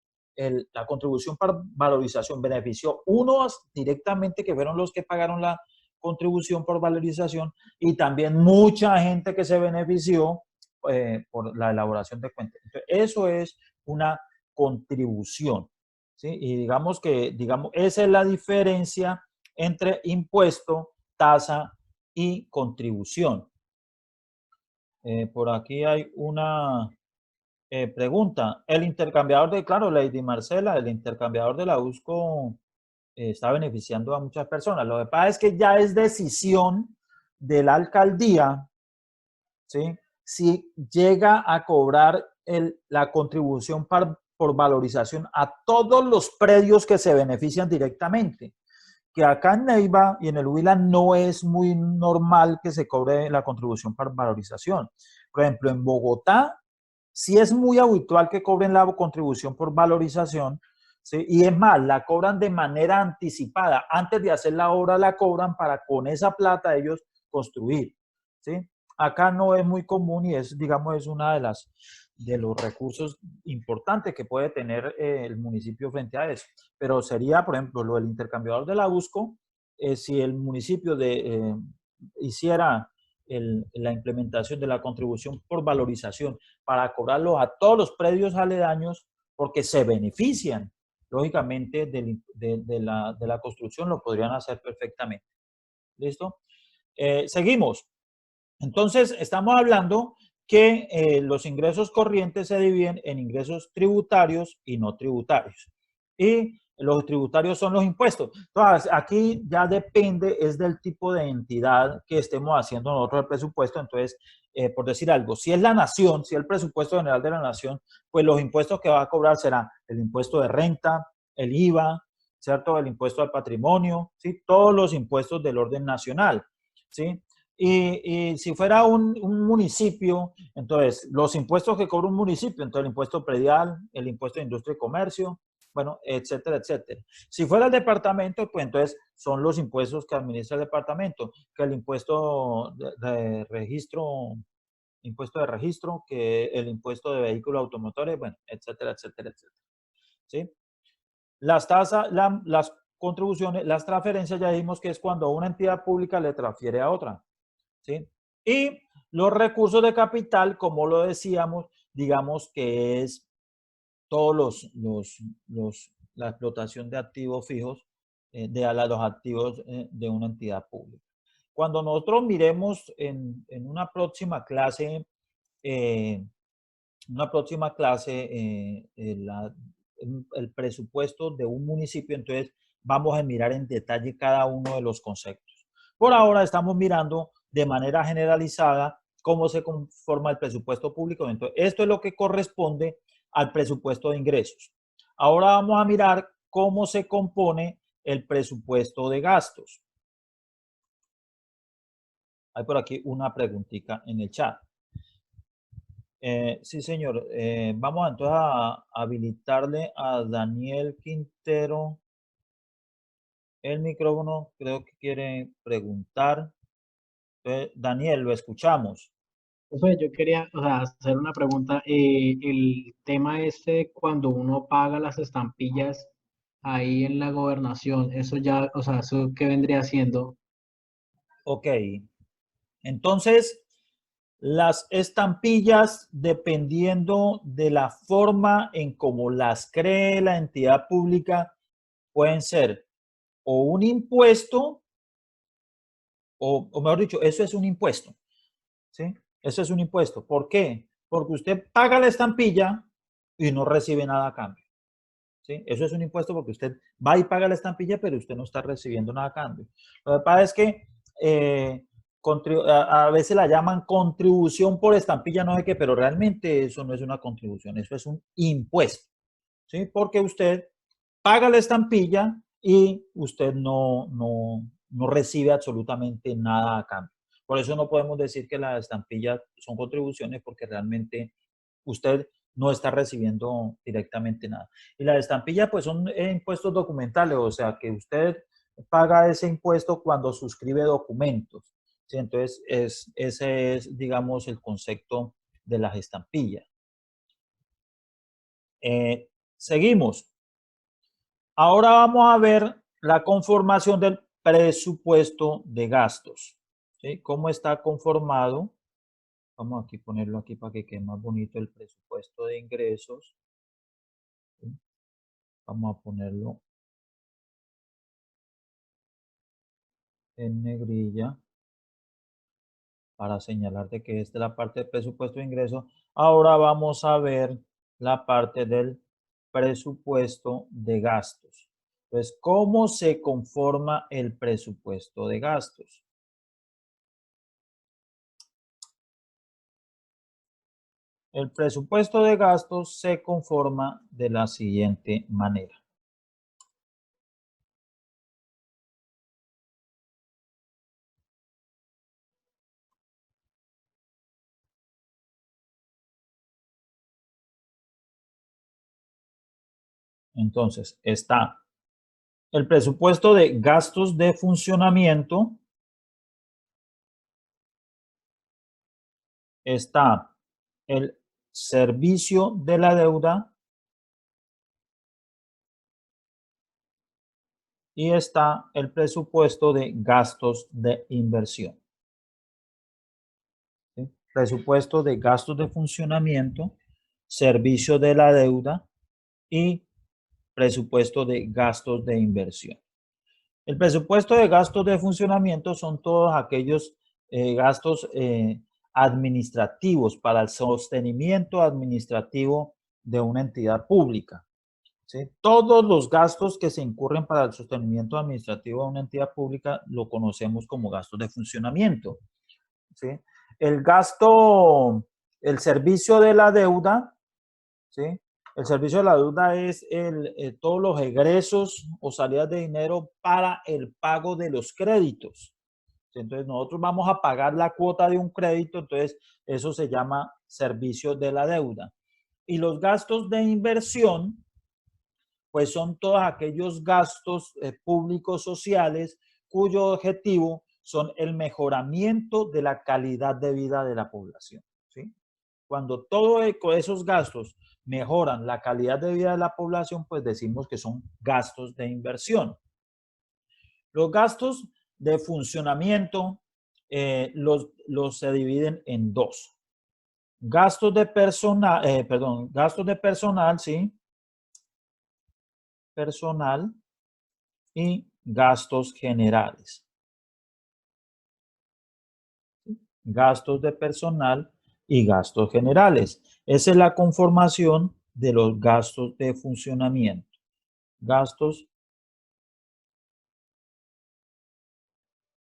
la contribución para valorización benefició unos directamente que fueron los que pagaron la contribución por valorización y también mucha gente que se benefició por la elaboración de cuentas. Entonces, eso es una contribución, ¿sí? Y digamos que, digamos, esa es la diferencia entre impuesto, tasa y contribución. Por aquí hay una pregunta. El intercambiador de, claro, Lady Marcela, el intercambiador de la USCO está beneficiando a muchas personas. Lo que pasa es que ya es decisión de la alcaldía, ¿sí? Si llega a cobrar la contribución por valorización a todos los predios que se benefician directamente. Que acá en Neiva y en el Huila no es muy normal que se cobre la contribución por valorización. Por ejemplo, en Bogotá sí es muy habitual que cobren la contribución por valorización, ¿sí? Y es más, la cobran de manera anticipada. Antes de hacer la obra la cobran para con esa plata ellos construir, ¿sí? Acá no es muy común y es, digamos, es una de los recursos importantes que puede tener el municipio frente a eso. Pero sería, por ejemplo, lo del intercambiador de la USCO, si el municipio hiciera la implementación de la contribución por valorización para cobrarlo a todos los predios aledaños porque se benefician, lógicamente, de la construcción, lo podrían hacer perfectamente. ¿Listo? Seguimos. Entonces, estamos hablando que los ingresos corrientes se dividen en ingresos tributarios y no tributarios. Y los tributarios son los impuestos. Entonces, aquí ya depende, es del tipo de entidad que estemos haciendo nosotros el presupuesto. Entonces, por decir algo, si es la nación, si es el presupuesto general de la nación, pues los impuestos que va a cobrar serán el impuesto de renta, el IVA, ¿cierto? El impuesto al patrimonio, ¿sí? Todos los impuestos del orden nacional, ¿sí? Y si fuera un municipio, entonces los impuestos que cobra un municipio, entonces el impuesto predial, el impuesto de industria y comercio, bueno, etcétera, etcétera. Si fuera el departamento, pues entonces son los impuestos que administra el departamento, que el impuesto de registro, que el impuesto de vehículos automotores, bueno, etcétera, etcétera, etcétera. ¿Sí? Las tasas, las contribuciones, las transferencias, ya dijimos que es cuando una entidad pública le transfiere a otra. ¿Sí? Y los recursos de capital, como lo decíamos, digamos que es todos la explotación de activos fijos, los activos de una entidad pública. Cuando nosotros miremos en eh, una próxima clase el presupuesto de un municipio, entonces vamos a mirar en detalle cada uno de los conceptos. Por ahora estamos mirando de manera generalizada cómo se conforma el presupuesto público. Entonces, esto es lo que corresponde al presupuesto de ingresos. Ahora vamos a mirar cómo se compone el presupuesto de gastos. Hay por aquí una preguntita en el chat. Sí, señor. Vamos entonces a habilitarle a Daniel Quintero el micrófono. Creo que quiere preguntar. Daniel, lo escuchamos. Profe, yo quería, o sea, hacer una pregunta. El tema este, cuando uno paga las estampillas ahí en la gobernación, eso ya, o sea, ¿eso qué vendría siendo? Ok, entonces las estampillas, dependiendo de la forma en cómo las cree la entidad pública, pueden ser o un impuesto, o mejor dicho, eso es un impuesto, ¿sí? Eso es un impuesto. ¿Por qué? Porque usted paga la estampilla y no recibe nada a cambio, ¿sí? Eso es un impuesto porque usted va y paga la estampilla, pero usted no está recibiendo nada a cambio. Lo que pasa es que a veces la llaman contribución por estampilla, no sé qué, pero realmente eso no es una contribución, eso es un impuesto, ¿sí? Porque usted paga la estampilla y usted no recibe absolutamente nada a cambio. Por eso no podemos decir que las estampillas son contribuciones porque realmente usted no está recibiendo directamente nada. Y las estampillas pues son impuestos documentales, o sea que usted paga ese impuesto cuando suscribe documentos. ¿Sí? Entonces, ese es, digamos, el concepto de las estampillas. Seguimos. Ahora vamos a ver la conformación del presupuesto de gastos. ¿Sí? ¿Cómo está conformado? Vamos aquí a ponerlo aquí para que quede más bonito el presupuesto de ingresos. ¿Sí? Vamos a ponerlo en negrilla para señalar de que esta es la parte del presupuesto de ingresos. Ahora vamos a ver la parte del presupuesto de gastos. Entonces, ¿cómo se conforma el presupuesto de gastos? El presupuesto de gastos se conforma de la siguiente manera. Entonces, está el presupuesto de gastos de funcionamiento, está el servicio de la deuda y está el presupuesto de gastos de inversión. ¿Sí? Presupuesto de gastos de funcionamiento, servicio de la deuda y presupuesto de gastos de inversión. El presupuesto de gastos de funcionamiento son todos aquellos gastos administrativos para el sostenimiento administrativo de una entidad pública. ¿Sí? Todos los gastos que se incurren para el sostenimiento administrativo de una entidad pública lo conocemos como gastos de funcionamiento. ¿Sí? El gasto, el servicio de la deuda, ¿sí? El servicio de la deuda es todos los egresos o salidas de dinero para el pago de los créditos. Entonces, nosotros vamos a pagar la cuota de un crédito, entonces eso se llama servicio de la deuda. Y los gastos de inversión, pues son todos aquellos gastos públicos sociales cuyo objetivo son el mejoramiento de la calidad de vida de la población. ¿Sí? Cuando todos esos gastos mejoran la calidad de vida de la población, pues decimos que son gastos de inversión. Los gastos de funcionamiento los se dividen en dos. Gastos de personal, gastos de personal, ¿sí? Personal y gastos generales. Gastos de personal y gastos generales. Esa es la conformación de los gastos de funcionamiento. Gastos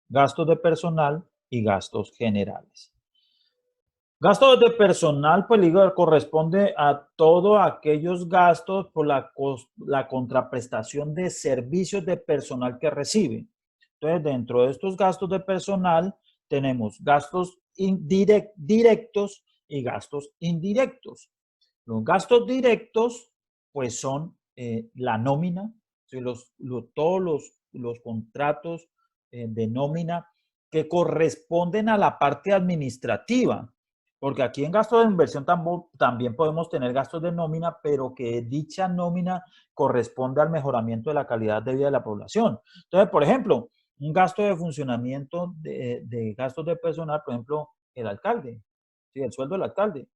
de personal y gastos generales. Gastos de personal, pues corresponde a todos aquellos gastos por la contraprestación de servicios de personal que recibe. Entonces, dentro de estos gastos de personal, tenemos gastos directos y gastos indirectos. Los gastos directos, pues son la nómina, ¿sí? Todos los contratos de nómina que corresponden a la parte administrativa, porque aquí en gastos de inversión también podemos tener gastos de nómina, pero que dicha nómina corresponde al mejoramiento de la calidad de vida de la población. Entonces, por ejemplo, un gasto de funcionamiento de gastos de personal, por ejemplo, el alcalde, ¿sí? El sueldo del alcalde,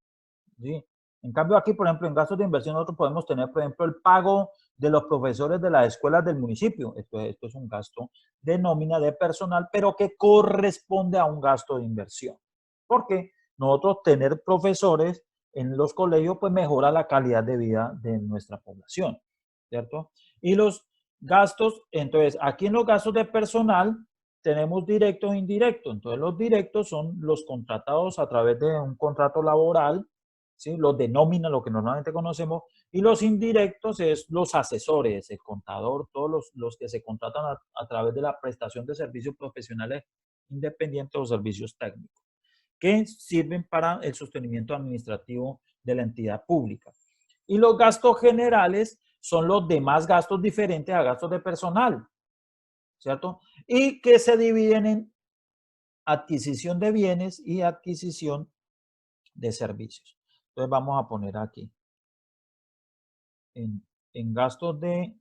¿sí? En cambio, aquí, por ejemplo, en gastos de inversión nosotros podemos tener, por ejemplo, el pago de los profesores de las escuelas del municipio. Esto es un gasto de nómina de personal, pero que corresponde a un gasto de inversión. Porque nosotros tener profesores en los colegios, pues mejora la calidad de vida de nuestra población, ¿cierto? Y los gastos, entonces, aquí en los gastos de personal tenemos directos e indirectos. Entonces, los directos son los contratados a través de un contrato laboral, ¿sí? Los de nómina, lo que normalmente conocemos, y los indirectos es los asesores, el contador, todos los que se contratan a través de la prestación de servicios profesionales independientes o servicios técnicos, que sirven para el sostenimiento administrativo de la entidad pública. Y los gastos generales son los demás gastos diferentes a gastos de personal, ¿cierto? Y que se dividen en adquisición de bienes y adquisición de servicios. Entonces vamos a poner aquí. En gastos de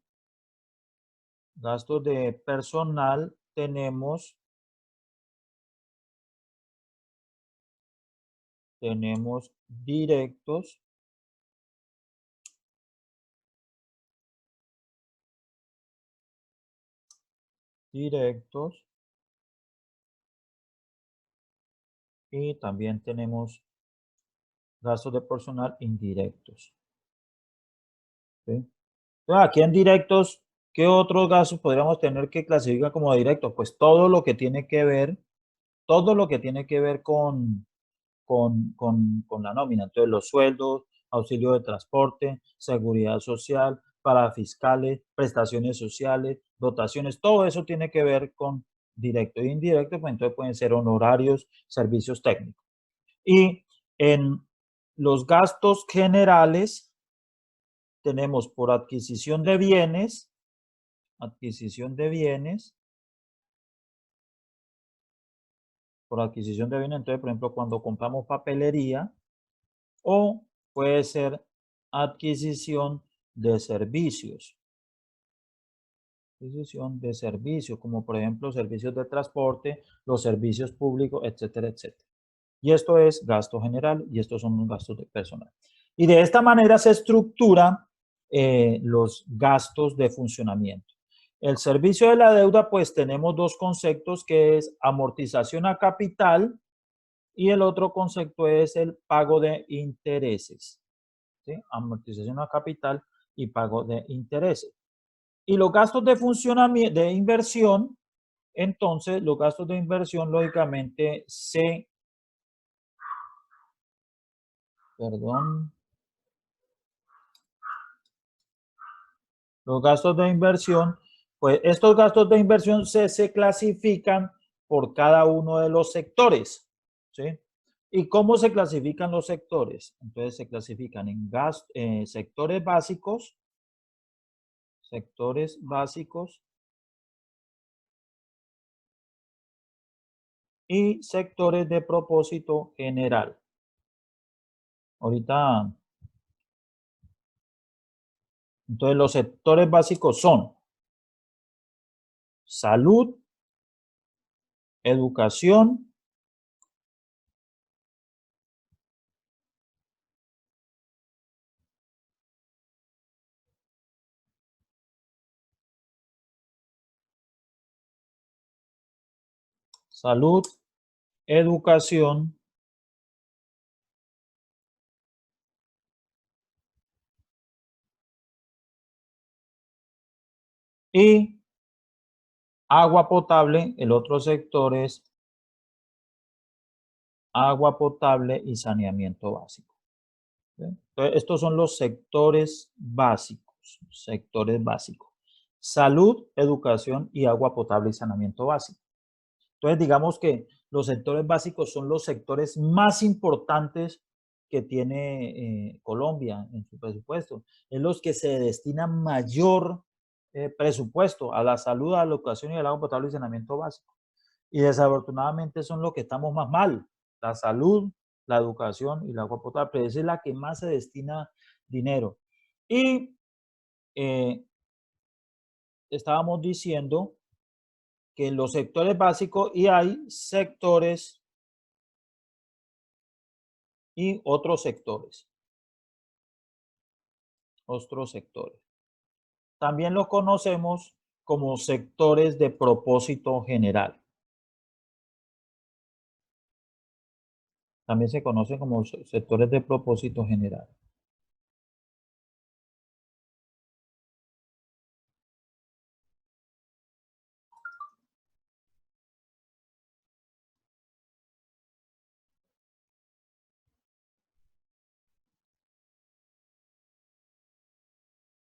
personal tenemos directos y también tenemos gastos de personal indirectos, ¿sí? Entonces, aquí en directos, ¿qué otros gastos podríamos tener que clasificar como directos? Pues todo lo que tiene que ver con la nómina. Entonces, los sueldos, auxilio de transporte, seguridad social, parafiscales, prestaciones sociales, dotaciones, todo eso tiene que ver con directo e indirecto, pues entonces pueden ser honorarios, servicios técnicos. Y en los gastos generales tenemos por adquisición de bienes, entonces, por ejemplo, cuando compramos papelería, o puede ser adquisición de servicios. Como por ejemplo servicios de transporte, los servicios públicos, etcétera, etcétera. Y esto es gasto general y estos son los gastos de personal. Y de esta manera se estructura los gastos de funcionamiento. El servicio de la deuda, pues tenemos dos conceptos, que es amortización a capital y el otro concepto es el pago de intereses, ¿sí? Amortización a capital y pago de intereses. Y los gastos de funcionamiento, de inversión, entonces los gastos de inversión lógicamente los gastos de inversión, pues estos gastos de inversión se clasifican por cada uno de los sectores, ¿sí? ¿Y cómo se clasifican los sectores? Entonces se clasifican en sectores básicos y sectores de propósito general. Ahorita, entonces los sectores básicos son salud, educación, educación y agua potable. El otro sector es agua potable y saneamiento básico. Entonces, estos son los sectores básicos. Salud, educación y agua potable y saneamiento básico. Entonces, digamos que los sectores básicos son los sectores más importantes que tiene Colombia en su presupuesto. Es los que se destinan mayor presupuesto a la salud, a la educación y al agua potable y saneamiento básico. y desafortunadamente son los que estamos más mal. La salud, la educación y el agua potable, pero esa es la que más se destina dinero. Y estábamos diciendo que los sectores básicos, y hay sectores y otros sectores. Otros sectores. También los conocemos como sectores de propósito general. También se conocen como sectores de propósito general.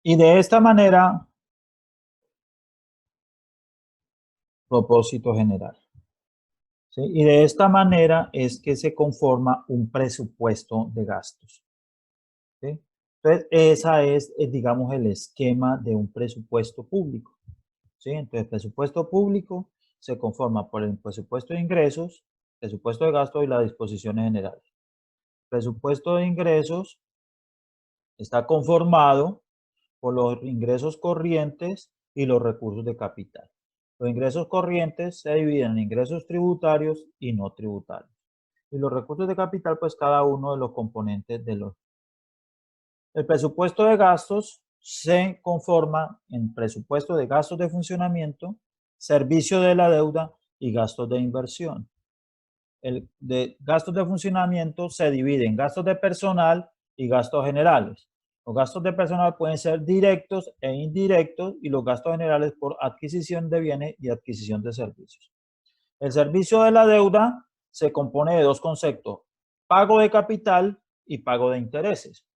Y de esta manera, propósito general. ¿Sí? Y de esta manera es que se conforma un presupuesto de gastos. ¿Sí? Entonces, esa es, digamos, el esquema de un presupuesto público. ¿Sí? Entonces, el presupuesto público se conforma por el presupuesto de ingresos, presupuesto de gastos y las disposiciones generales. Presupuesto de ingresos está conformado por los ingresos corrientes y los recursos de capital. Los ingresos corrientes se dividen en ingresos tributarios y no tributarios. Y los recursos de capital, pues cada uno de los componentes de los... El presupuesto de gastos se conforma en presupuesto de gastos de funcionamiento, servicio de la deuda y gastos de inversión. El de gastos de funcionamiento se divide en gastos de personal y gastos generales. Los gastos de personal pueden ser directos e indirectos y los gastos generales por adquisición de bienes y adquisición de servicios. El servicio de la deuda se compone de dos conceptos, pago de capital y pago de intereses.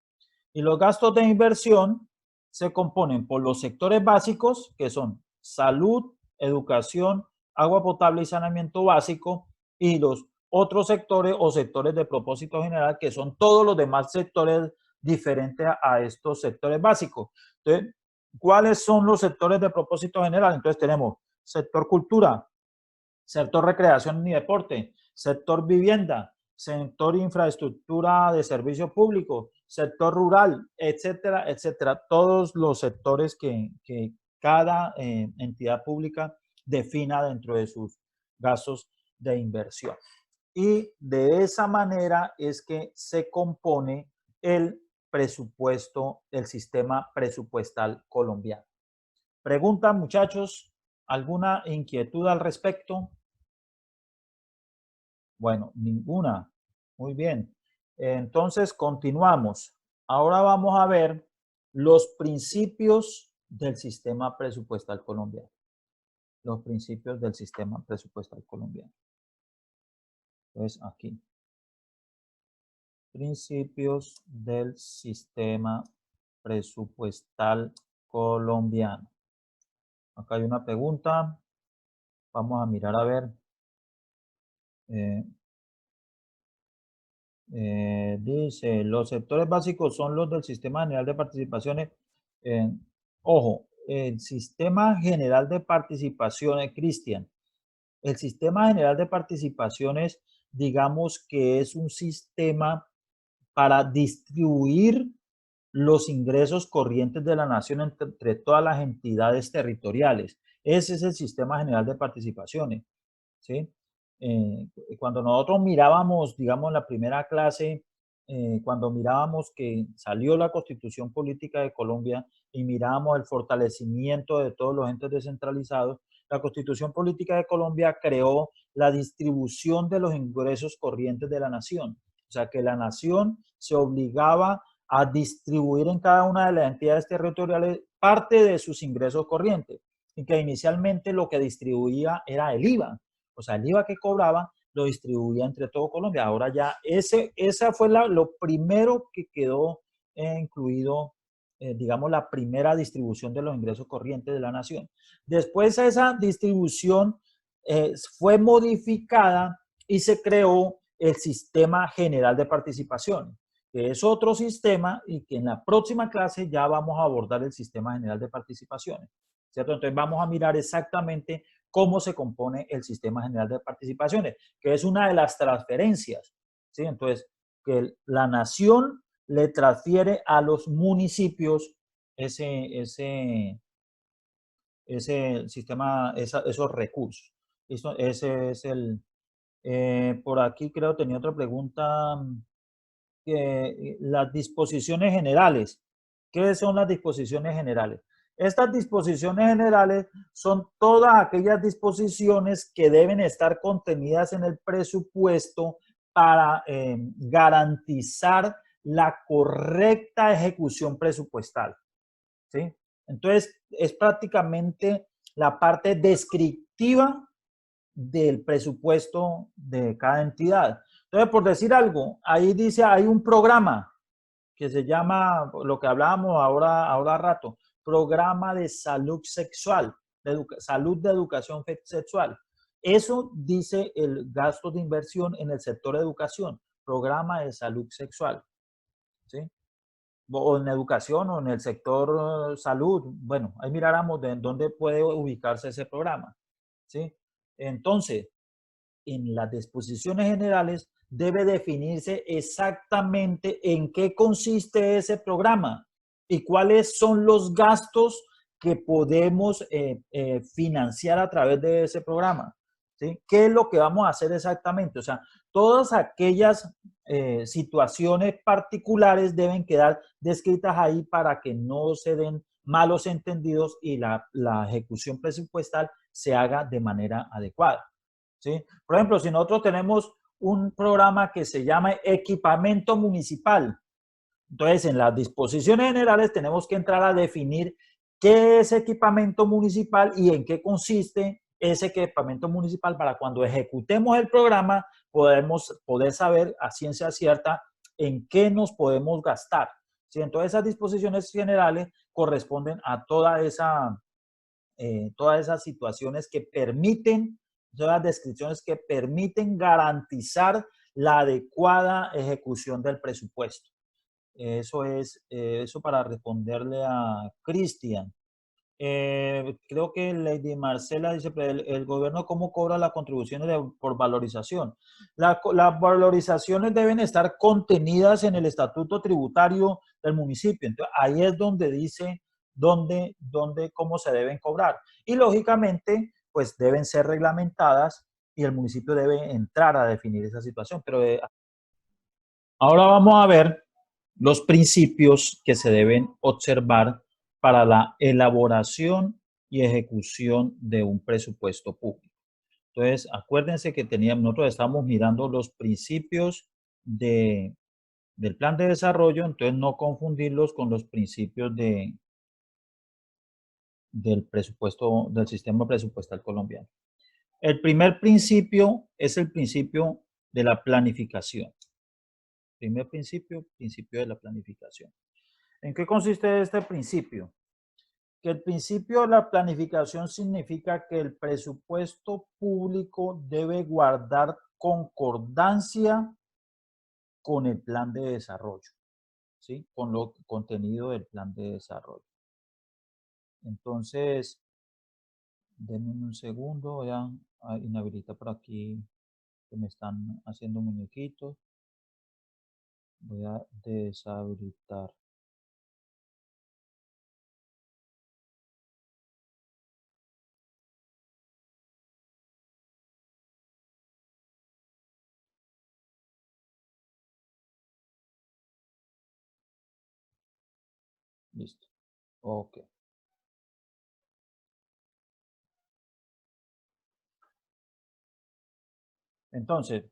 Y los gastos de inversión se componen por los sectores básicos, que son salud, educación, agua potable y saneamiento básico, y los otros sectores o sectores de propósito general, que son todos los demás sectores diferentes a estos sectores básicos. Entonces, ¿cuáles son los sectores de propósito general? Entonces tenemos sector cultura, sector recreación y deporte, sector vivienda, sector infraestructura de servicio público, sector rural, etcétera, etcétera. Todos los sectores que cada entidad pública defina dentro de sus gastos de inversión. Y de esa manera es que se compone el presupuesto, el sistema presupuestal colombiano. Pregunta, muchachos, ¿alguna inquietud al respecto? Bueno, ninguna. Muy bien. Entonces, continuamos. Ahora vamos a ver los principios del sistema presupuestal colombiano. Los principios del sistema presupuestal colombiano. Entonces, aquí. Principios del sistema presupuestal colombiano. Acá hay una pregunta. Vamos a mirar a ver. Dice, los sectores básicos son los del Sistema General de Participaciones. Ojo, el Sistema General de Participaciones, Cristian, el Sistema General de Participaciones, digamos que es un sistema para distribuir los ingresos corrientes de la nación entre todas las entidades territoriales. Ese es el Sistema General de Participaciones, ¿sí? Cuando nosotros mirábamos, digamos, en la primera clase, cuando mirábamos que salió la Constitución Política de Colombia y mirábamos el fortalecimiento de todos los entes descentralizados, la Constitución Política de Colombia creó la distribución de los ingresos corrientes de la nación. O sea, que la nación se obligaba a distribuir en cada una de las entidades territoriales parte de sus ingresos corrientes, y que inicialmente lo que distribuía era el IVA. O sea, el IVA que cobraba lo distribuía entre todo Colombia. Ahora ya esa fue lo primero que quedó incluido, digamos, la primera distribución de los ingresos corrientes de la nación. Después esa distribución fue modificada y se creó el Sistema General de Participación, que es otro sistema y que en la próxima clase ya vamos a abordar el Sistema General de Participaciones, ¿cierto? Entonces vamos a mirar exactamente cómo se compone el Sistema General de Participaciones, que es una de las transferencias, ¿sí? Entonces, que la nación le transfiere a los municipios ese sistema, esos recursos. Ese es el... por aquí creo tenía otra pregunta, que las disposiciones generales. ¿Qué son las disposiciones generales? Estas disposiciones generales son todas aquellas disposiciones que deben estar contenidas en el presupuesto para garantizar la correcta ejecución presupuestal, ¿sí? Entonces, es prácticamente la parte descriptiva del presupuesto de cada entidad. Entonces, por decir algo, ahí dice, hay un programa que se llama, lo que hablábamos ahora rato, programa de salud sexual, salud de educación sexual. Eso dice el gasto de inversión en el sector de educación, programa de salud sexual, ¿sí? O en educación o en el sector salud. Bueno, ahí miráramos de dónde puede ubicarse ese programa, ¿sí? Entonces, en las disposiciones generales debe definirse exactamente en qué consiste ese programa y cuáles son los gastos que podemos financiar a través de ese programa, ¿sí? ¿Qué es lo que vamos a hacer exactamente? O sea, todas aquellas situaciones particulares deben quedar descritas ahí para que no se den malos entendidos y la ejecución presupuestal se haga de manera adecuada, ¿sí? Por ejemplo, si nosotros tenemos un programa que se llama equipamiento municipal, entonces en las disposiciones generales tenemos que entrar a definir qué es equipamiento municipal y en qué consiste ese equipamiento municipal para cuando ejecutemos el programa poder saber a ciencia cierta en qué nos podemos gastar, ¿sí? Entonces esas disposiciones generales corresponden a todas esas situaciones que permiten, todas las descripciones que permiten garantizar la adecuada ejecución del presupuesto. Eso es, eso para responderle a Cristian. Creo que Lady Marcela dice, el gobierno cómo cobra las contribuciones por valorización. Las valorizaciones deben estar contenidas en el estatuto tributario del municipio. Entonces, ahí es donde dice cómo se deben cobrar. Y lógicamente, pues deben ser reglamentadas y el municipio debe entrar a definir esa situación. Pero ahora vamos a ver los principios que se deben observar para la elaboración y ejecución de un presupuesto público. Entonces, acuérdense que nosotros estamos mirando los principios del plan de desarrollo, entonces no confundirlos con los principios del presupuesto, del sistema presupuestal colombiano. El primer principio es el principio de la planificación. Primer principio, principio de la planificación. ¿En qué consiste este principio? Que el principio de la planificación significa que el presupuesto público debe guardar concordancia con el plan de desarrollo, ¿sí? Con lo contenido del plan de desarrollo. Entonces, denme un segundo, voy a inhabilitar por aquí que me están haciendo muñequitos. Voy a deshabilitar. Listo. Ok. Entonces,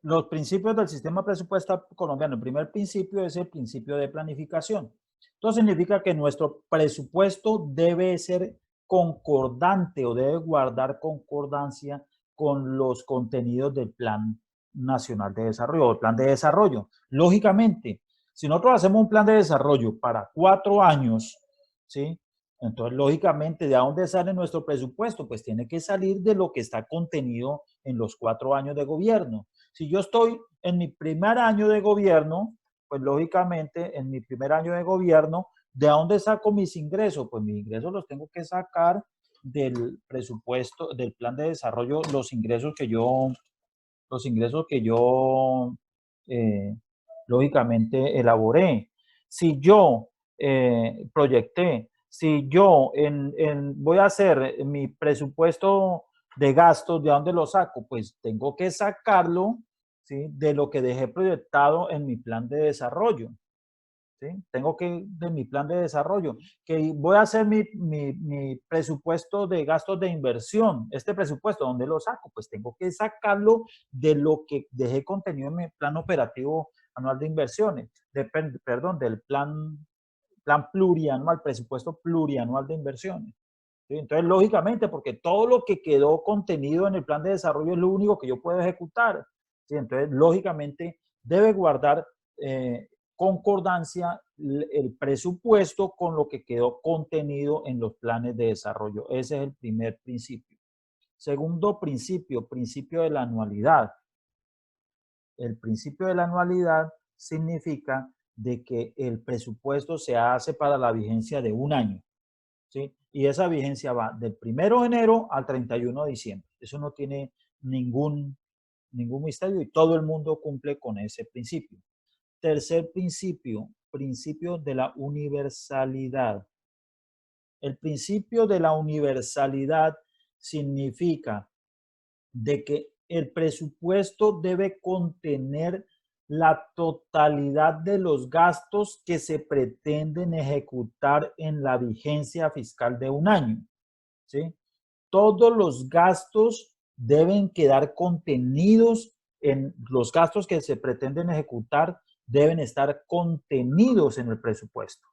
los principios del sistema presupuestal colombiano. El primer principio es el principio de planificación. Esto significa que nuestro presupuesto debe ser concordante o debe guardar concordancia con los contenidos del Plan Nacional de Desarrollo o el Plan de Desarrollo. Lógicamente, si nosotros hacemos un plan de desarrollo para 4 años, ¿sí? Entonces, lógicamente, ¿de dónde sale nuestro presupuesto? Pues tiene que salir de lo que está contenido en los 4 años de gobierno. Si yo estoy en mi primer año de gobierno, pues lógicamente en mi primer año de gobierno, ¿de dónde saco mis ingresos? Pues mis ingresos los tengo que sacar del presupuesto, del plan de desarrollo, los ingresos que yo eh, lógicamente elaboré. Si yo proyecté, si yo voy a hacer mi presupuesto de gastos, ¿de dónde lo saco? Pues tengo que sacarlo, ¿sí?, de lo que dejé proyectado en mi plan de desarrollo. ¿Sí? Tengo que, de mi plan de desarrollo, que voy a hacer mi presupuesto de gastos de inversión. Este presupuesto, ¿dónde lo saco? Pues tengo que sacarlo de lo que dejé contenido en mi plan operativo anual de inversiones, perdón, del plan plurianual, presupuesto plurianual de inversiones. ¿Sí? Entonces, lógicamente, porque todo lo que quedó contenido en el plan de desarrollo es lo único que yo puedo ejecutar. ¿Sí? Entonces, lógicamente, debe guardar concordancia el presupuesto con lo que quedó contenido en los planes de desarrollo. Ese es el primer principio. Segundo principio, principio de la anualidad. El principio de la anualidad significa de que el presupuesto se hace para la vigencia de un año. ¿Sí? Y esa vigencia va del 1 de enero al 31 de diciembre. Eso no tiene ningún misterio y todo el mundo cumple con ese principio. Tercer principio, principio de la universalidad. El principio de la universalidad significa de que el presupuesto debe contener la totalidad de los gastos que se pretenden ejecutar en la vigencia fiscal de un año. ¿Sí? Todos los gastos deben quedar contenidos en los gastos que se pretenden ejecutar, deben estar contenidos en el presupuesto.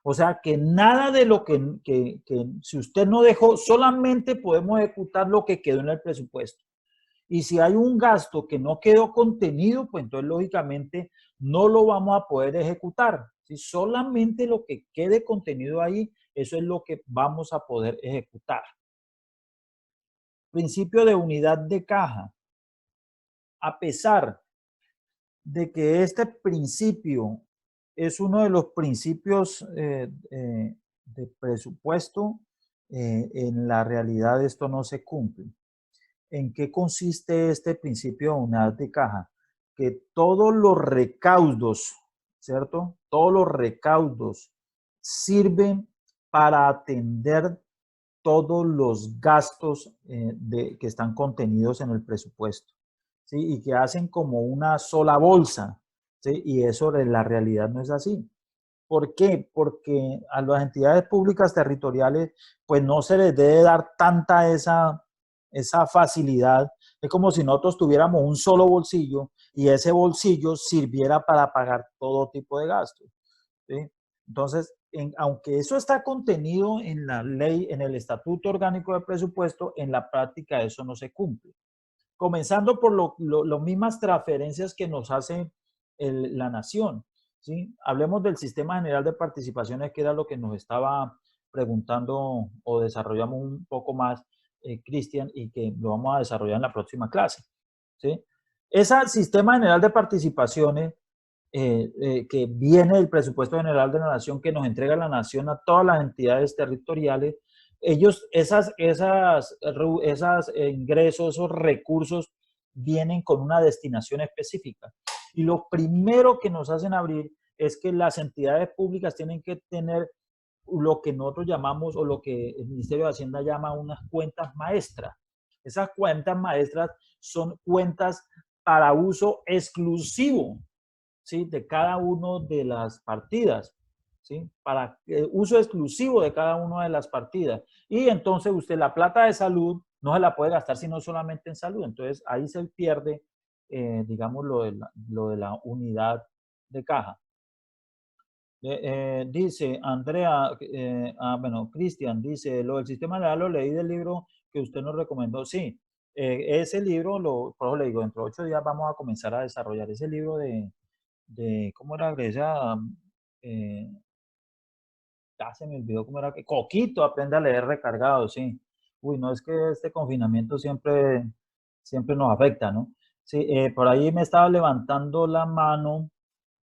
O sea que nada de lo que si usted no dejó, solamente podemos ejecutar lo que quedó en el presupuesto. Y si hay un gasto que no quedó contenido, pues entonces lógicamente no lo vamos a poder ejecutar. ¿Sí? Solamente lo que quede contenido ahí, eso es lo que vamos a poder ejecutar. Principio de unidad de caja. A pesar de que este principio es uno de los principios de presupuesto, en la realidad esto no se cumple. ¿En qué consiste este principio de unidad de caja? Que todos los recaudos, ¿cierto? Todos los recaudos sirven para atender todos los gastos que están contenidos en el presupuesto, ¿sí? Y que hacen como una sola bolsa, ¿sí? Y eso en la realidad no es así. ¿Por qué? Porque a las entidades públicas territoriales, pues no se les debe dar tanta esa facilidad. Es como si nosotros tuviéramos un solo bolsillo y ese bolsillo sirviera para pagar todo tipo de gastos. ¿Sí? Entonces, aunque eso está contenido en la ley, en el Estatuto Orgánico de Presupuesto, en la práctica eso no se cumple. Comenzando por las mismas transferencias que nos hace la nación. ¿Sí? Hablemos del Sistema General de Participaciones, que era lo que nos estaba preguntando o desarrollamos un poco más, Cristian, y que lo vamos a desarrollar en la próxima clase. ¿Sí? Ese Sistema General de Participaciones que viene del presupuesto general de la nación, que nos entrega la nación a todas las entidades territoriales, esas ingresos, esos recursos vienen con una destinación específica. Y lo primero que nos hacen abrir es que las entidades públicas tienen que tener lo que nosotros llamamos, o lo que el Ministerio de Hacienda llama, unas cuentas maestras. Esas cuentas maestras son cuentas para uso exclusivo, ¿sí?, de cada una de las partidas, ¿sí?, para uso exclusivo de cada una de las partidas. Y entonces usted la plata de salud no se la puede gastar sino solamente en salud. Entonces ahí se pierde, digamos, lo de la unidad de caja. Dice Andrea, bueno, Cristian dice, lo del sistema legal lo leí del libro que usted nos recomendó. Sí, ese libro, por eso le digo, dentro de 8 días vamos a comenzar a desarrollar ese libro ¿cómo era Grecia? Eh, ya se me olvidó cómo era, que Coquito, aprende a leer recargado, sí. Uy, no, es que este confinamiento siempre nos afecta, ¿no? Sí, por ahí me estaba levantando la mano,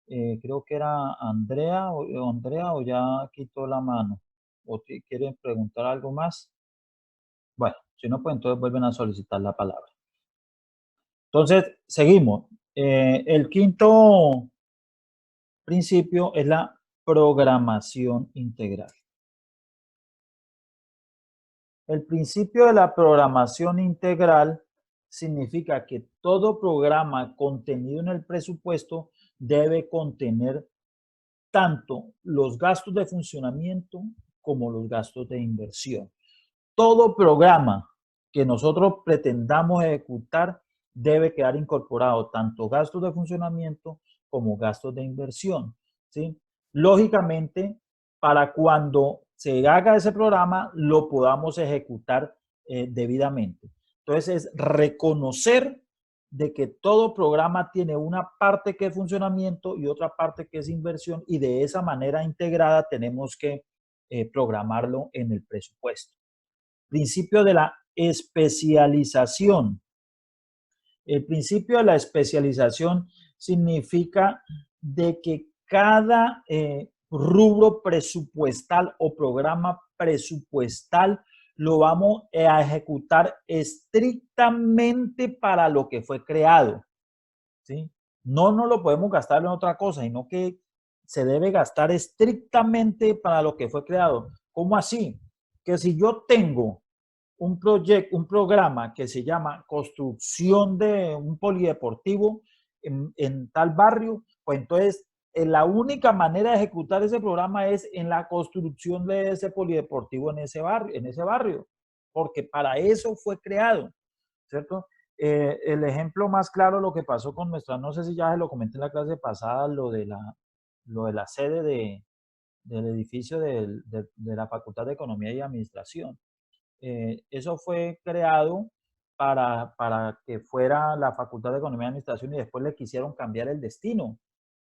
creo que era Andrea o ya quitó la mano. ¿O quieren preguntar algo más? Bueno, si no, pues entonces vuelven a solicitar la palabra. Entonces, seguimos. El quinto principio es la programación integral. El principio de la programación integral significa que todo programa contenido en el presupuesto debe contener tanto los gastos de funcionamiento como los gastos de inversión. Todo programa que nosotros pretendamos ejecutar debe quedar incorporado tanto gastos de funcionamiento como gastos de inversión, ¿sí? Lógicamente, para cuando se haga ese programa, lo podamos ejecutar debidamente. Entonces, es reconocer de que todo programa tiene una parte que es funcionamiento y otra parte que es inversión, y de esa manera integrada tenemos que programarlo en el presupuesto. Principio de la especialización. El principio de la especialización significa de que cada rubro presupuestal o programa presupuestal lo vamos a ejecutar estrictamente para lo que fue creado, ¿sí? No nos lo podemos gastar en otra cosa, sino que se debe gastar estrictamente para lo que fue creado. ¿Cómo así? Que si yo tengo un proyecto, un programa que se llama construcción de un polideportivo en tal barrio, pues entonces la única manera de ejecutar ese programa es en la construcción de ese polideportivo en ese barrio, porque para eso fue creado, ¿cierto? El ejemplo más claro, lo que pasó con nuestra, no sé si ya se lo comenté en la clase pasada, lo de la sede del edificio de la Facultad de Economía y Administración. Eso fue creado para que fuera la Facultad de Economía y Administración y después le quisieron cambiar el destino.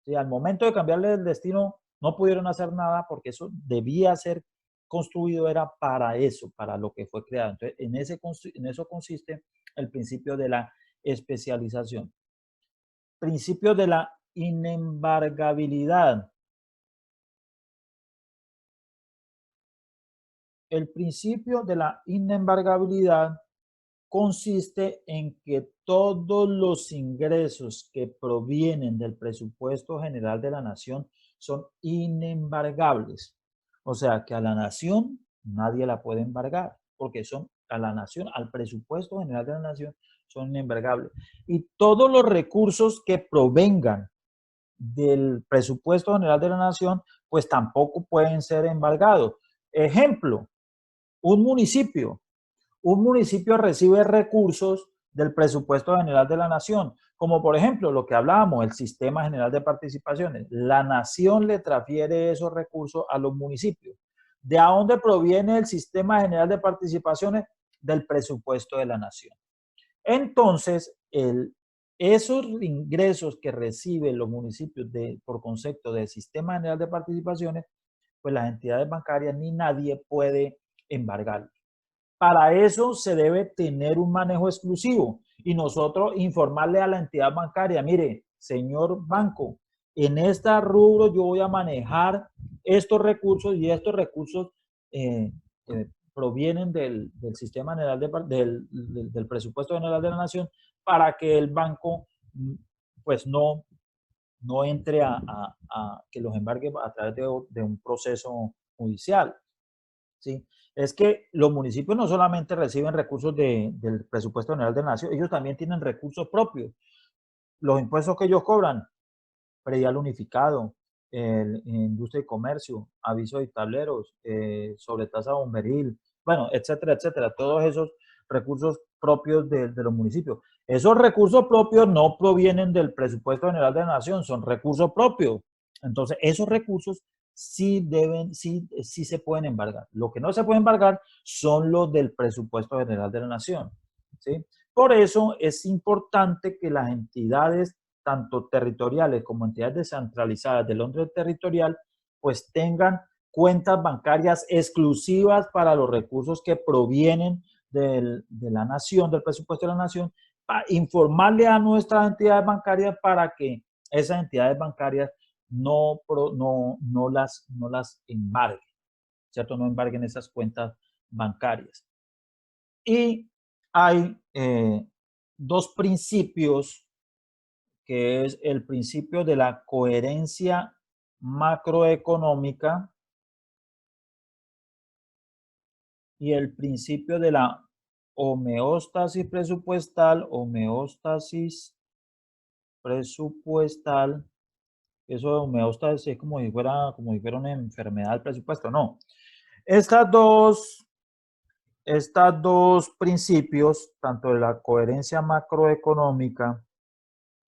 Sí, al momento de cambiarle el destino no pudieron hacer nada porque eso debía ser construido, era para eso, para lo que fue creado. Entonces, en eso consiste el principio de la especialización. Principio de la inembargabilidad. El principio de la inembargabilidad consiste en que todos los ingresos que provienen del presupuesto general de la nación son inembargables. O sea que a la nación nadie la puede embargar, porque son a la nación, al presupuesto general de la nación, son inembargables. Y todos los recursos que provengan del presupuesto general de la nación, pues tampoco pueden ser embargados. Ejemplo, un municipio recibe recursos del presupuesto general de la nación, como por ejemplo lo que hablábamos, el sistema general de participaciones. La nación le transfiere esos recursos a los municipios. ¿De dónde proviene el sistema general de participaciones? Del presupuesto de la nación. Entonces, esos ingresos que reciben los municipios por concepto del sistema general de participaciones, pues las entidades bancarias ni nadie puede embargarlos. Para eso se debe tener un manejo exclusivo y nosotros informarle a la entidad bancaria, mire, señor banco, en este rubro yo voy a manejar estos recursos y estos recursos provienen del sistema general del presupuesto general de la nación para que el banco pues no entre a que los embargue a través de un proceso judicial. ¿Sí? Es que los municipios no solamente reciben recursos del presupuesto general de la nación, ellos también tienen recursos propios. Los impuestos que ellos cobran, predial unificado, industria y comercio, aviso de tableros, sobretasa bomberil, bueno, etcétera, etcétera. Todos esos recursos propios de los municipios. Esos recursos propios no provienen del presupuesto general de la nación, son recursos propios. Entonces, esos recursos sí se pueden embargar. Lo que no se puede embargar son los del presupuesto general de la nación, ¿sí? Por eso es importante que las entidades tanto territoriales como entidades descentralizadas del orden territorial, pues tengan cuentas bancarias exclusivas para los recursos que provienen de la nación, del presupuesto de la nación, para informarle a nuestras entidades bancarias para que esas entidades bancarias no las embarguen, ¿cierto? No embarguen esas cuentas bancarias. Y hay dos principios, que es el principio de la coherencia macroeconómica y el principio de la homeostasis presupuestal, eso de homeostasis es como si fuera una enfermedad del presupuesto, no. Estas dos principios, tanto de la coherencia macroeconómica,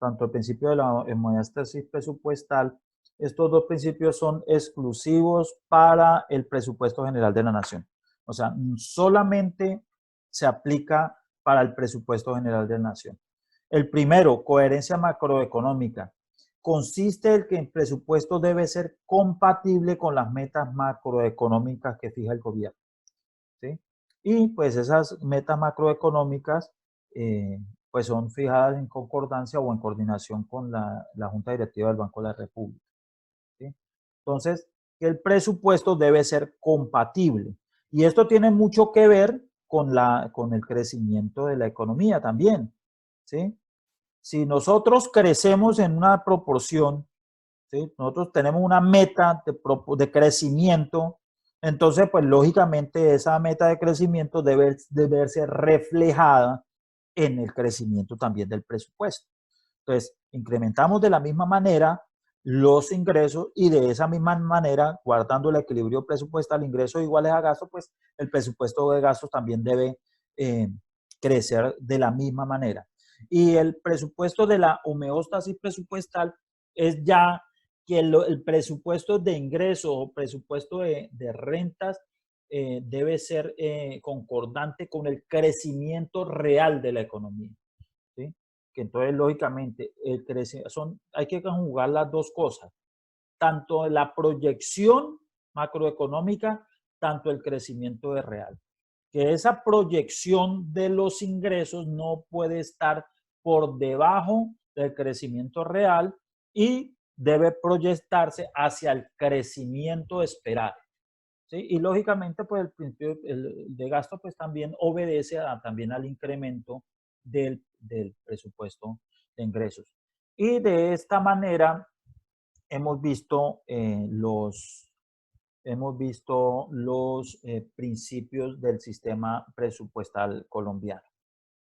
tanto el principio de la homeostasis presupuestal, estos dos principios son exclusivos para el presupuesto general de la nación. O sea, solamente se aplica para el presupuesto general de la nación. El primero, coherencia macroeconómica, consiste en que el presupuesto debe ser compatible con las metas macroeconómicas que fija el gobierno, ¿sí? Y pues esas metas macroeconómicas pues son fijadas en concordancia o en coordinación con la Junta Directiva del Banco de la República, ¿sí? Entonces, el presupuesto debe ser compatible. Y esto tiene mucho que ver con el crecimiento de la economía también, ¿sí? Si nosotros crecemos en una proporción, ¿sí? Nosotros tenemos una meta de crecimiento, entonces, pues lógicamente esa meta de crecimiento debe verse reflejada en el crecimiento también del presupuesto. Entonces, incrementamos de la misma manera los ingresos y de esa misma manera, guardando el equilibrio presupuestal, ingresos iguales a gastos, pues el presupuesto de gastos también debe eh, crecer de la misma manera. Y el presupuesto de la homeostasis presupuestal es ya que el presupuesto de ingresos o presupuesto de rentas debe ser concordante con el crecimiento real de la economía, ¿sí? Que entonces, lógicamente, hay que conjugar las dos cosas, tanto la proyección macroeconómica, tanto el crecimiento de real. Que esa proyección de los ingresos no puede estar por debajo del crecimiento real y debe proyectarse hacia el crecimiento esperado, ¿sí? Y lógicamente, pues el principio de gasto pues también obedece también al incremento del presupuesto de ingresos. Y de esta manera hemos visto los principios del sistema presupuestal colombiano.